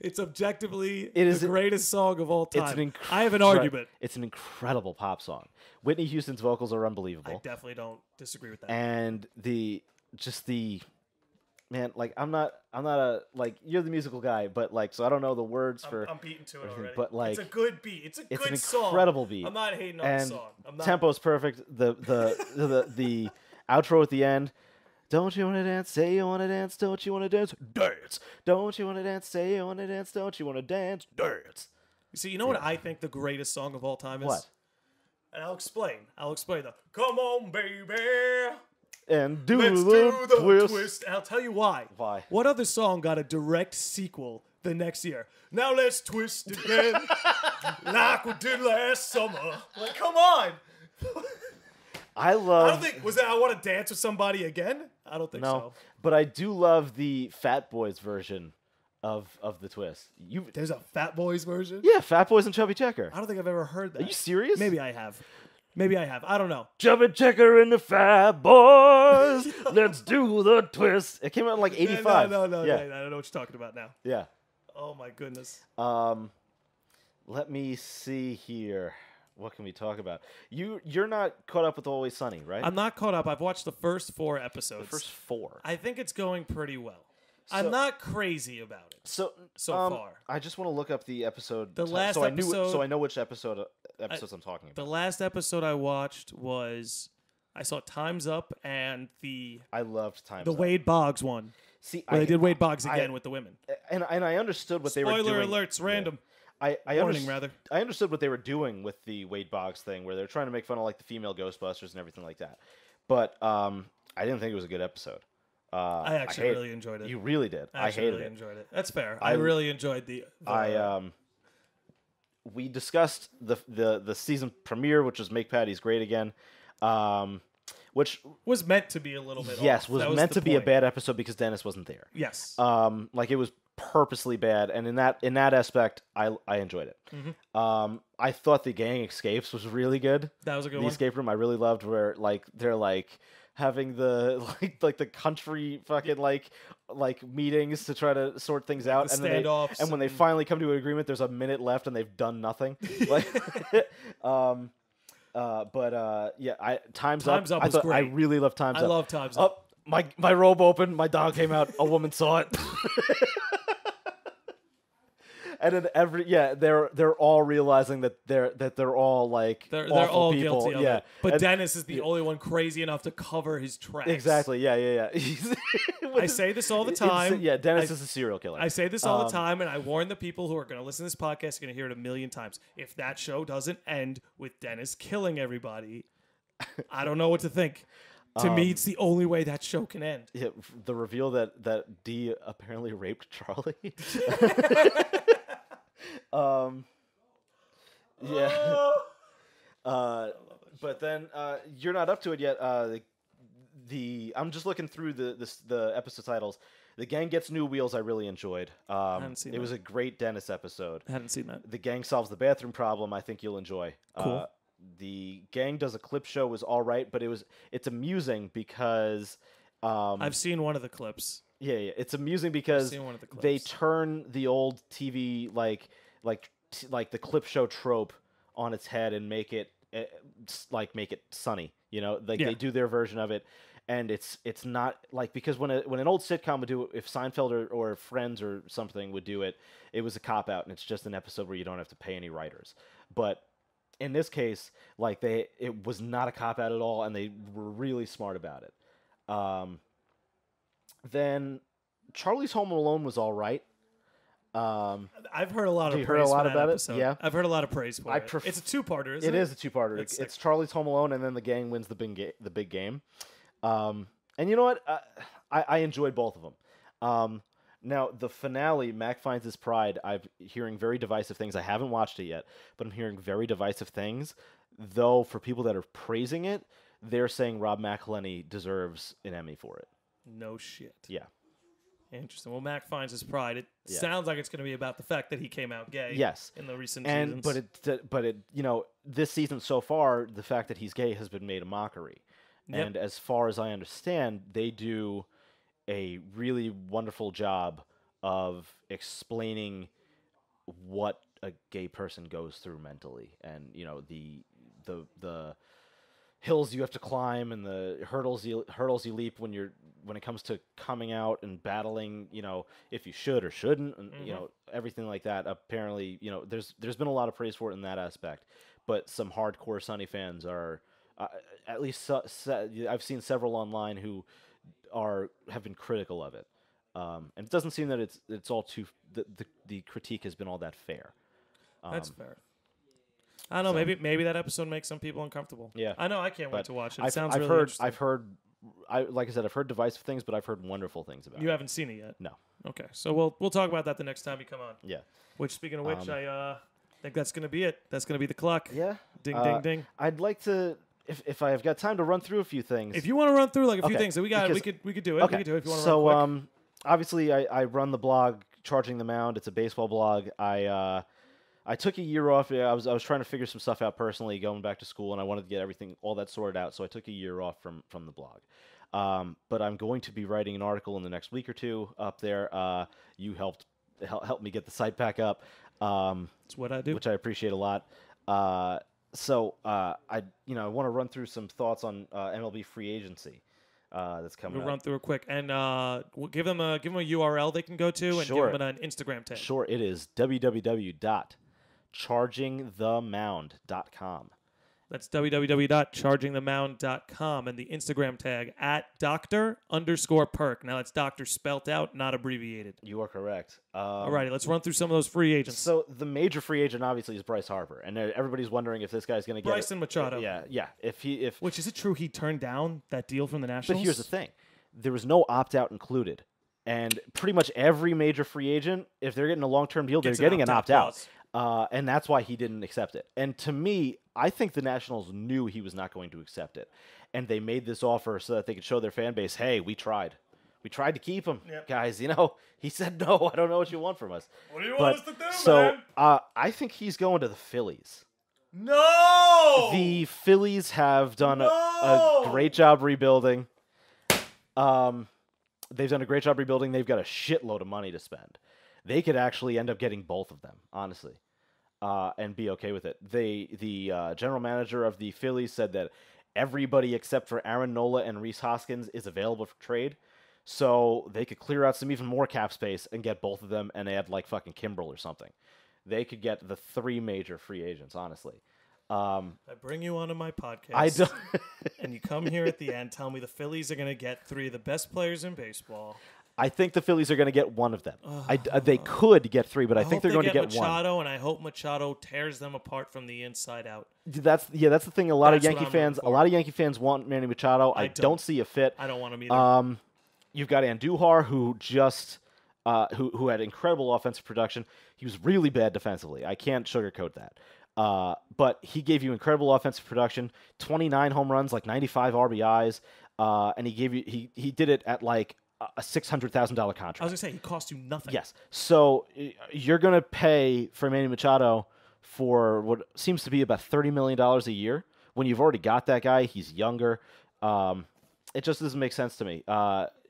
Speaker 1: It's objectively the greatest song of all time. I have an argument.
Speaker 2: It's an incredible pop song. Whitney Houston's vocals are unbelievable.
Speaker 1: I definitely don't disagree with that.
Speaker 2: And man, like I'm not a like you're the musical guy, but like so I don't know the words for.
Speaker 1: I'm beating to it already.
Speaker 2: But like
Speaker 1: it's a good beat. It's a good song.
Speaker 2: It's an incredible beat.
Speaker 1: I'm not hating on
Speaker 2: and
Speaker 1: the song. I'm not.
Speaker 2: Tempo's perfect. The outro at the end. Don't you want to dance? Say you want to dance. Don't you want to dance? Dance. Don't you want to dance? Say you want to dance. Don't you want to dance? Dance.
Speaker 1: You see, you know what I think the greatest song of all time is?
Speaker 2: What?
Speaker 1: And I'll explain. Come on, baby.
Speaker 2: And
Speaker 1: Let's do the twist. And I'll tell you why.
Speaker 2: Why?
Speaker 1: What other song got a direct sequel the next year? Now let's twist again like we did last summer. Like, come on.
Speaker 2: I
Speaker 1: don't think, was that I Want to Dance with Somebody Again? I don't think so.
Speaker 2: But I do love the Fat Boys version of the twist.
Speaker 1: There's a Fat Boys version?
Speaker 2: Yeah, Fat Boys and Chubby Checker.
Speaker 1: I don't think I've ever heard that.
Speaker 2: Are you serious?
Speaker 1: Maybe I have. I don't know.
Speaker 2: Chubby Checker and the Fat Boys. Let's do the twist. It came out in like 85.
Speaker 1: No.
Speaker 2: Yeah.
Speaker 1: I don't know what you're talking about now.
Speaker 2: Yeah.
Speaker 1: Oh my goodness.
Speaker 2: Let me see here. What can we talk about? You're not caught up with Always Sunny, right?
Speaker 1: I'm not caught up. I've watched the first 4 episodes.
Speaker 2: The first 4.
Speaker 1: I think it's going pretty well. I'm not crazy about it. So far.
Speaker 2: I just want to look up the episode.
Speaker 1: The last episode.
Speaker 2: So I know which episodes I'm talking about.
Speaker 1: The last episode I watched was I saw Time's Up and
Speaker 2: I loved Time's
Speaker 1: Up. The Wade Boggs one.
Speaker 2: See,
Speaker 1: they did Wade Boggs again with the women.
Speaker 2: And I understood what they were doing.
Speaker 1: Spoiler alerts, random.
Speaker 2: Warning, rather. I understood what they were doing with the Wade Boggs thing, where they're trying to make fun of like the female Ghostbusters and everything like that. But I didn't think it was a good episode.
Speaker 1: I actually really enjoyed it.
Speaker 2: You really did. I hated it.
Speaker 1: Enjoyed it. That's fair. I really enjoyed the
Speaker 2: we discussed the season premiere, which was Make Patty's Great Again, which
Speaker 1: was meant to be a little bit.
Speaker 2: Yes, was meant to be a bad episode because Dennis wasn't there.
Speaker 1: Yes.
Speaker 2: Like it was purposely bad, and in that aspect, I enjoyed it.
Speaker 1: Mm-hmm.
Speaker 2: I thought the gang escapes was really good.
Speaker 1: That was a good one.
Speaker 2: The escape room I really loved, where like they're like having the like the country fucking like meetings to try to sort things out,
Speaker 1: the
Speaker 2: and
Speaker 1: standoffs,
Speaker 2: and when they finally come to an agreement, there's a minute left and they've done nothing. Like, yeah, Time's Up.
Speaker 1: Was great.
Speaker 2: I really love Time's Up.
Speaker 1: I love Time's Up.
Speaker 2: My robe opened, my dog came out, a woman saw it. And then they're all realizing that they're all like
Speaker 1: they're
Speaker 2: awful
Speaker 1: all
Speaker 2: people.
Speaker 1: guilty of
Speaker 2: yeah.
Speaker 1: it. But Dennis is the only one crazy enough to cover his tracks.
Speaker 2: Exactly. Yeah.
Speaker 1: I say this all the time.
Speaker 2: Dennis is a serial killer.
Speaker 1: I say this all the time, and I warn the people who are going to listen to this podcast are going to hear it a million times. If that show doesn't end with Dennis killing everybody, I don't know what to think. To me, it's the only way that show can end.
Speaker 2: Yeah, the reveal that Dee apparently raped Charlie. Yeah. But then you're not up to it yet. I'm just looking through the episode titles. The Gang Gets New Wheels I really enjoyed.
Speaker 1: I hadn't seen
Speaker 2: it
Speaker 1: that.
Speaker 2: was a great Dennis episode.
Speaker 1: I hadn't seen that.
Speaker 2: The Gang Solves the Bathroom Problem I think you'll enjoy.
Speaker 1: Cool.
Speaker 2: The Gang Does a Clip Show was all right, but it's amusing because
Speaker 1: I've seen one of the clips.
Speaker 2: Yeah, it's amusing because they turn the old TV like the clip show trope on its head and make it sunny. You know, they do their version of it, and it's not like, because when an old sitcom would do it, if Seinfeld or Friends or something would do it, it was a cop out, and it's just an episode where you don't have to pay any writers. But in this case, like it was not a cop out at all, and they were really smart about it. Then Charlie's Home Alone was all right.
Speaker 1: I've heard a lot of
Speaker 2: you
Speaker 1: praise
Speaker 2: heard a lot
Speaker 1: for that
Speaker 2: about it?
Speaker 1: episode.
Speaker 2: Yeah.
Speaker 1: I've heard a lot of praise for it. It's a two-parter, isn't it?
Speaker 2: It is a two-parter.
Speaker 1: That's
Speaker 2: It's
Speaker 1: sick.
Speaker 2: Charlie's Home Alone, and then the gang wins the big game. And you know what? I enjoyed both of them. Now, the finale, Mac Finds His Pride, I'm hearing very divisive things. I haven't watched it yet, but I'm hearing very divisive things. Though, for people that are praising it, they're saying Rob McElhenney deserves an Emmy for it.
Speaker 1: No shit.
Speaker 2: Yeah.
Speaker 1: Interesting. Well, Mac Finds His Pride. It sounds like it's going to be about the fact that he came out gay.
Speaker 2: Yes.
Speaker 1: In the recent seasons.
Speaker 2: But it, this season so far, the fact that he's gay has been made a mockery.
Speaker 1: Yep.
Speaker 2: And as far as I understand, they do a really wonderful job of explaining what a gay person goes through mentally, and the hills you have to climb and the hurdles you leap when it comes to coming out and battling, if you should or shouldn't, and everything like that. Apparently, there's been a lot of praise for it in that aspect, but some hardcore Sonny fans are at least I've seen several online who have been critical of it, and it doesn't seem that it's all too the critique has been all that fair.
Speaker 1: That's fair. I don't know. Maybe that episode makes some people uncomfortable.
Speaker 2: Yeah,
Speaker 1: I know. I can't wait to watch it. It sounds
Speaker 2: I've
Speaker 1: really
Speaker 2: heard,
Speaker 1: interesting.
Speaker 2: like I said, I've heard divisive things, but I've heard wonderful things about it.
Speaker 1: You haven't seen it yet?
Speaker 2: No.
Speaker 1: Okay, so we'll talk about that the next time you come on.
Speaker 2: Yeah.
Speaker 1: Which, speaking of which, I think that's going to be it. That's going to be the clock.
Speaker 2: Yeah.
Speaker 1: Ding, ding, ding.
Speaker 2: I'd like to, if I have got time to run through a few things.
Speaker 1: If you want to run through a few things that we got, we could do it.
Speaker 2: Okay.
Speaker 1: We could do it if you want to
Speaker 2: so,
Speaker 1: run quick.
Speaker 2: Obviously, I run the blog Charging the Mound. It's a baseball blog. I took a year off. I was trying to figure some stuff out personally, going back to school, and I wanted to get all that sorted out. So I took a year off from the blog. But I'm going to be writing an article in the next week or two up there. You helped me get the site back up.
Speaker 1: That's what I do,
Speaker 2: which I appreciate a lot. So I want to run through some thoughts on MLB free agency that's coming
Speaker 1: we'll
Speaker 2: up.
Speaker 1: run through it quick, and we'll give them a URL they can go to, and
Speaker 2: Sure.
Speaker 1: give them an Instagram tag.
Speaker 2: Sure, it is www.chargingthemound.com.
Speaker 1: That's www.chargingthemound.com, and the Instagram tag @Dr_Perk. Now that's doctor spelt out, not abbreviated.
Speaker 2: You are correct.
Speaker 1: Alrighty, let's run through some of those free agents.
Speaker 2: So the major free agent obviously is Bryce Harper, and everybody's wondering if this guy's going to get
Speaker 1: Bryson Machado.
Speaker 2: Yeah.
Speaker 1: Which, is it true he turned down that deal from the Nationals?
Speaker 2: But here's the thing: there was no opt-out included, and pretty much every major free agent, if they're getting a long-term deal, they're getting an opt-out. And that's why he didn't accept it. And to me, I think the Nationals knew he was not going to accept it. And they made this offer so that they could show their fan base, hey, we tried. We tried to keep him, guys. He said, no, I don't know what you want from us.
Speaker 1: What do you want us to do,
Speaker 2: man? I think he's going to the Phillies.
Speaker 1: No!
Speaker 2: The Phillies have done a great job rebuilding. They've done a great job rebuilding. They've got a shitload of money to spend. They could actually end up getting both of them, honestly, and be okay with it. The general manager of the Phillies said that everybody except for Aaron Nola and Rhys Hoskins is available for trade, so they could clear out some even more cap space and get both of them and add like fucking Kimbrel or something. They could get the three major free agents, honestly.
Speaker 1: I bring you onto my podcast.
Speaker 2: I don't.
Speaker 1: And you come here at the end, tell me the Phillies are going to get three of the best players in baseball.
Speaker 2: I think the Phillies are going to get one of them. They could get three, but I think they're going to get
Speaker 1: Machado,
Speaker 2: one.
Speaker 1: And I hope Machado tears them apart from the inside out.
Speaker 2: That's the thing. A lot of Yankee fans want Manny Machado. I don't see a fit.
Speaker 1: I don't want him either.
Speaker 2: You've got Andujar, who just who had incredible offensive production. He was really bad defensively. I can't sugarcoat that. But he gave you incredible offensive production, 29 home runs, like 95 RBIs, and he did it at like a $600,000 contract.
Speaker 1: I was going to say, he cost you nothing.
Speaker 2: Yes. So you're going to pay for Manny Machado for what seems to be about $30 million a year when you've already got that guy. He's younger. It just doesn't make sense to me.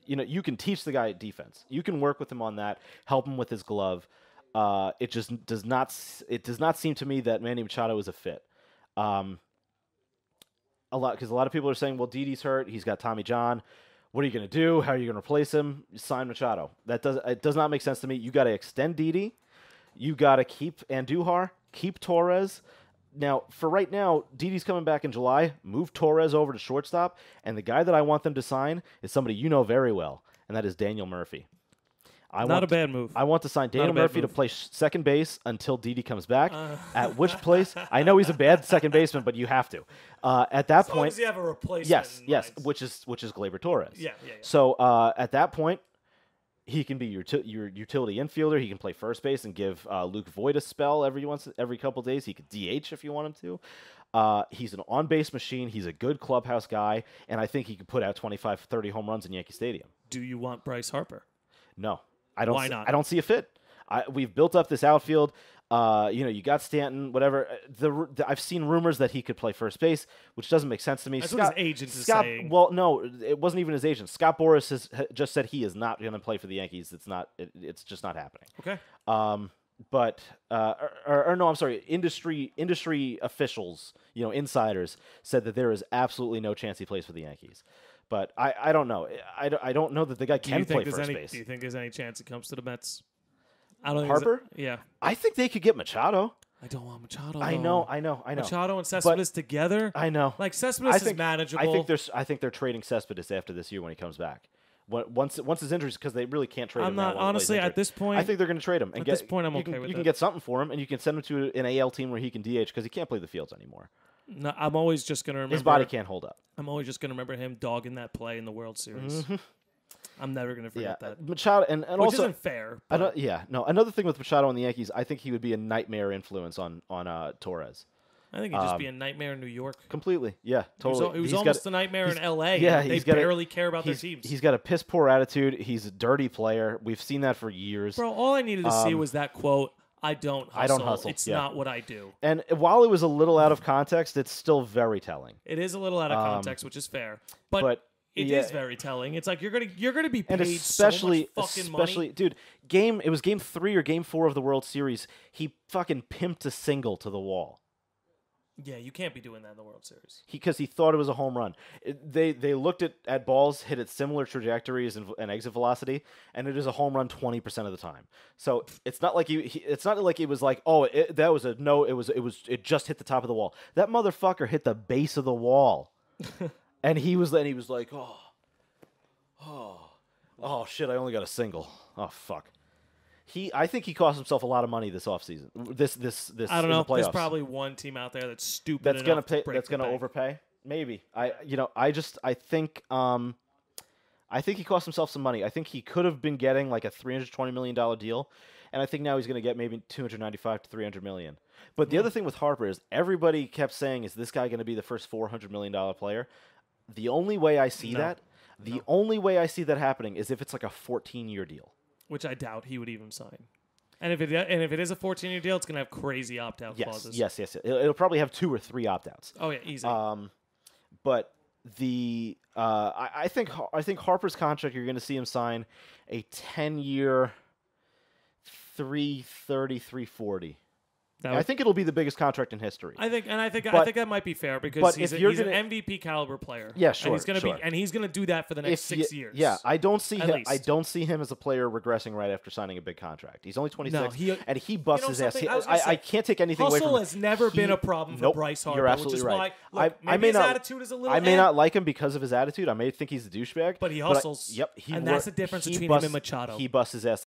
Speaker 2: You can teach the guy defense. You can work with him on that, help him with his glove. It just does not seem to me that Manny Machado is a fit. Because a lot of people are saying, well, Didi's hurt. He's got Tommy John. What are you going to do? How are you going to replace him? Sign Machado. It does not make sense to me. You got to extend Didi. You got to keep Andujar, keep Torres. Now, for right now, Didi's coming back in July. Move Torres over to shortstop. And the guy that I want them to sign is somebody you know very well, and that is Daniel Murphy.
Speaker 1: Not a bad move.
Speaker 2: I want to sign Daniel Murphy to play second base until Didi comes back. At which place, I know he's a bad second baseman, but you have to. At that point,
Speaker 1: long as you have a replacement.
Speaker 2: Yes, which is Gleyber Torres.
Speaker 1: Yeah.
Speaker 2: So at that point, he can be your utility infielder. He can play first base and give Luke Voigt a spell every couple days. He could DH if you want him to. He's an on-base machine. He's a good clubhouse guy, and I think he could put out 25, 30 home runs in Yankee Stadium.
Speaker 1: Do you want Bryce Harper?
Speaker 2: No, I don't.
Speaker 1: Why not?
Speaker 2: I don't see a fit. We've built up this outfield. You got Stanton, whatever. I've seen rumors that he could play first base, which doesn't make sense to me.
Speaker 1: That's what his agent is saying.
Speaker 2: Well, no, it wasn't even his agent. Scott Boras has just said he is not going to play for the Yankees. It's just not happening.
Speaker 1: Okay.
Speaker 2: But no, I'm sorry. Industry officials, insiders said that there is absolutely no chance he plays for the Yankees. But I don't know. I don't know that the guy can play first base.
Speaker 1: Do you think there's any chance it comes to the Mets? I don't think
Speaker 2: Harper?
Speaker 1: Yeah.
Speaker 2: I think they could get Machado.
Speaker 1: I don't want Machado.
Speaker 2: I know.
Speaker 1: Machado and Cespedes together.
Speaker 2: I know.
Speaker 1: Like Cespedes is manageable.
Speaker 2: I think they're trading Cespedes after this year when he comes back. Once his injuries, because they really can't trade him.
Speaker 1: I'm not honestly at this point.
Speaker 2: I think they're going to trade him. And
Speaker 1: at this point, I'm okay with it.
Speaker 2: You can get something for him, and you can send him to an AL team where he can DH because he can't play the fields anymore.
Speaker 1: No, I'm always just going to remember.
Speaker 2: His body can't hold up.
Speaker 1: I'm always just going to remember him dogging that play in the World Series. Mm-hmm. I'm never going to forget that.
Speaker 2: Machado, and
Speaker 1: which
Speaker 2: also
Speaker 1: isn't fair.
Speaker 2: Another thing with Machado on the Yankees, I think he would be a nightmare influence on Torres.
Speaker 1: I think he'd just be a nightmare in New York.
Speaker 2: Completely, yeah, totally.
Speaker 1: He was almost a nightmare in L.A.
Speaker 2: Yeah,
Speaker 1: they barely care about their teams.
Speaker 2: He's got a piss poor attitude. He's a dirty player. We've seen that for years.
Speaker 1: Bro, all I needed to see was that quote. I don't hustle. It's not what I do.
Speaker 2: And while it was a little out of context, it's still very telling.
Speaker 1: It is a little out of context, which is fair. But it is very telling. It's like you're gonna be paid so much fucking money.
Speaker 2: Dude, it was game 3 or game 4 of the World Series. He fucking pimped a single to the wall.
Speaker 1: Yeah, you can't be doing that in the World Series.
Speaker 2: Because he thought it was a home run. They looked at balls hit at similar trajectories and exit velocity, and it is a home run 20% of the time. So it's not like it was like, it just hit the top of the wall. That motherfucker hit the base of the wall, and he was like, oh shit, I only got a single. Oh fuck. I think he cost himself a lot of money this offseason. This
Speaker 1: I don't know.
Speaker 2: The
Speaker 1: There's probably one team out there that's stupid
Speaker 2: that's
Speaker 1: enough
Speaker 2: that's gonna overpay. Maybe. I think he cost himself some money. I think he could have been getting like a $320 million deal, and I think now he's gonna get maybe $295 to $300 million. But the other thing with Harper is everybody kept saying, is this guy gonna be the first $400 million player? The only way I see that happening is if it's like a 14-year deal.
Speaker 1: Which I doubt he would even sign. And if it is a 14-year deal, it's going to have crazy opt-out clauses.
Speaker 2: Yes. It'll probably have 2 or 3 opt-outs.
Speaker 1: Oh yeah, easy.
Speaker 2: But I think Harper's contract, you're going to see him sign a 10-year, $330, $340. I think it'll be the biggest contract in history.
Speaker 1: I think that might be fair because he's an MVP caliber player.
Speaker 2: Yeah, sure.
Speaker 1: And he's going to do that for the next 6 years.
Speaker 2: Yeah, I don't see him as a player regressing right after signing a big contract. He's only 26, and he busts his ass. I can't take anything away from him.
Speaker 1: Hustle has never been a problem for Bryce Harper.
Speaker 2: You're absolutely right.
Speaker 1: Maybe his attitude is a little.
Speaker 2: I may not like him because of his attitude. I may think he's a douchebag.
Speaker 1: But he hustles.
Speaker 2: Yep.
Speaker 1: And that's the difference between him and Machado.
Speaker 2: He busts his ass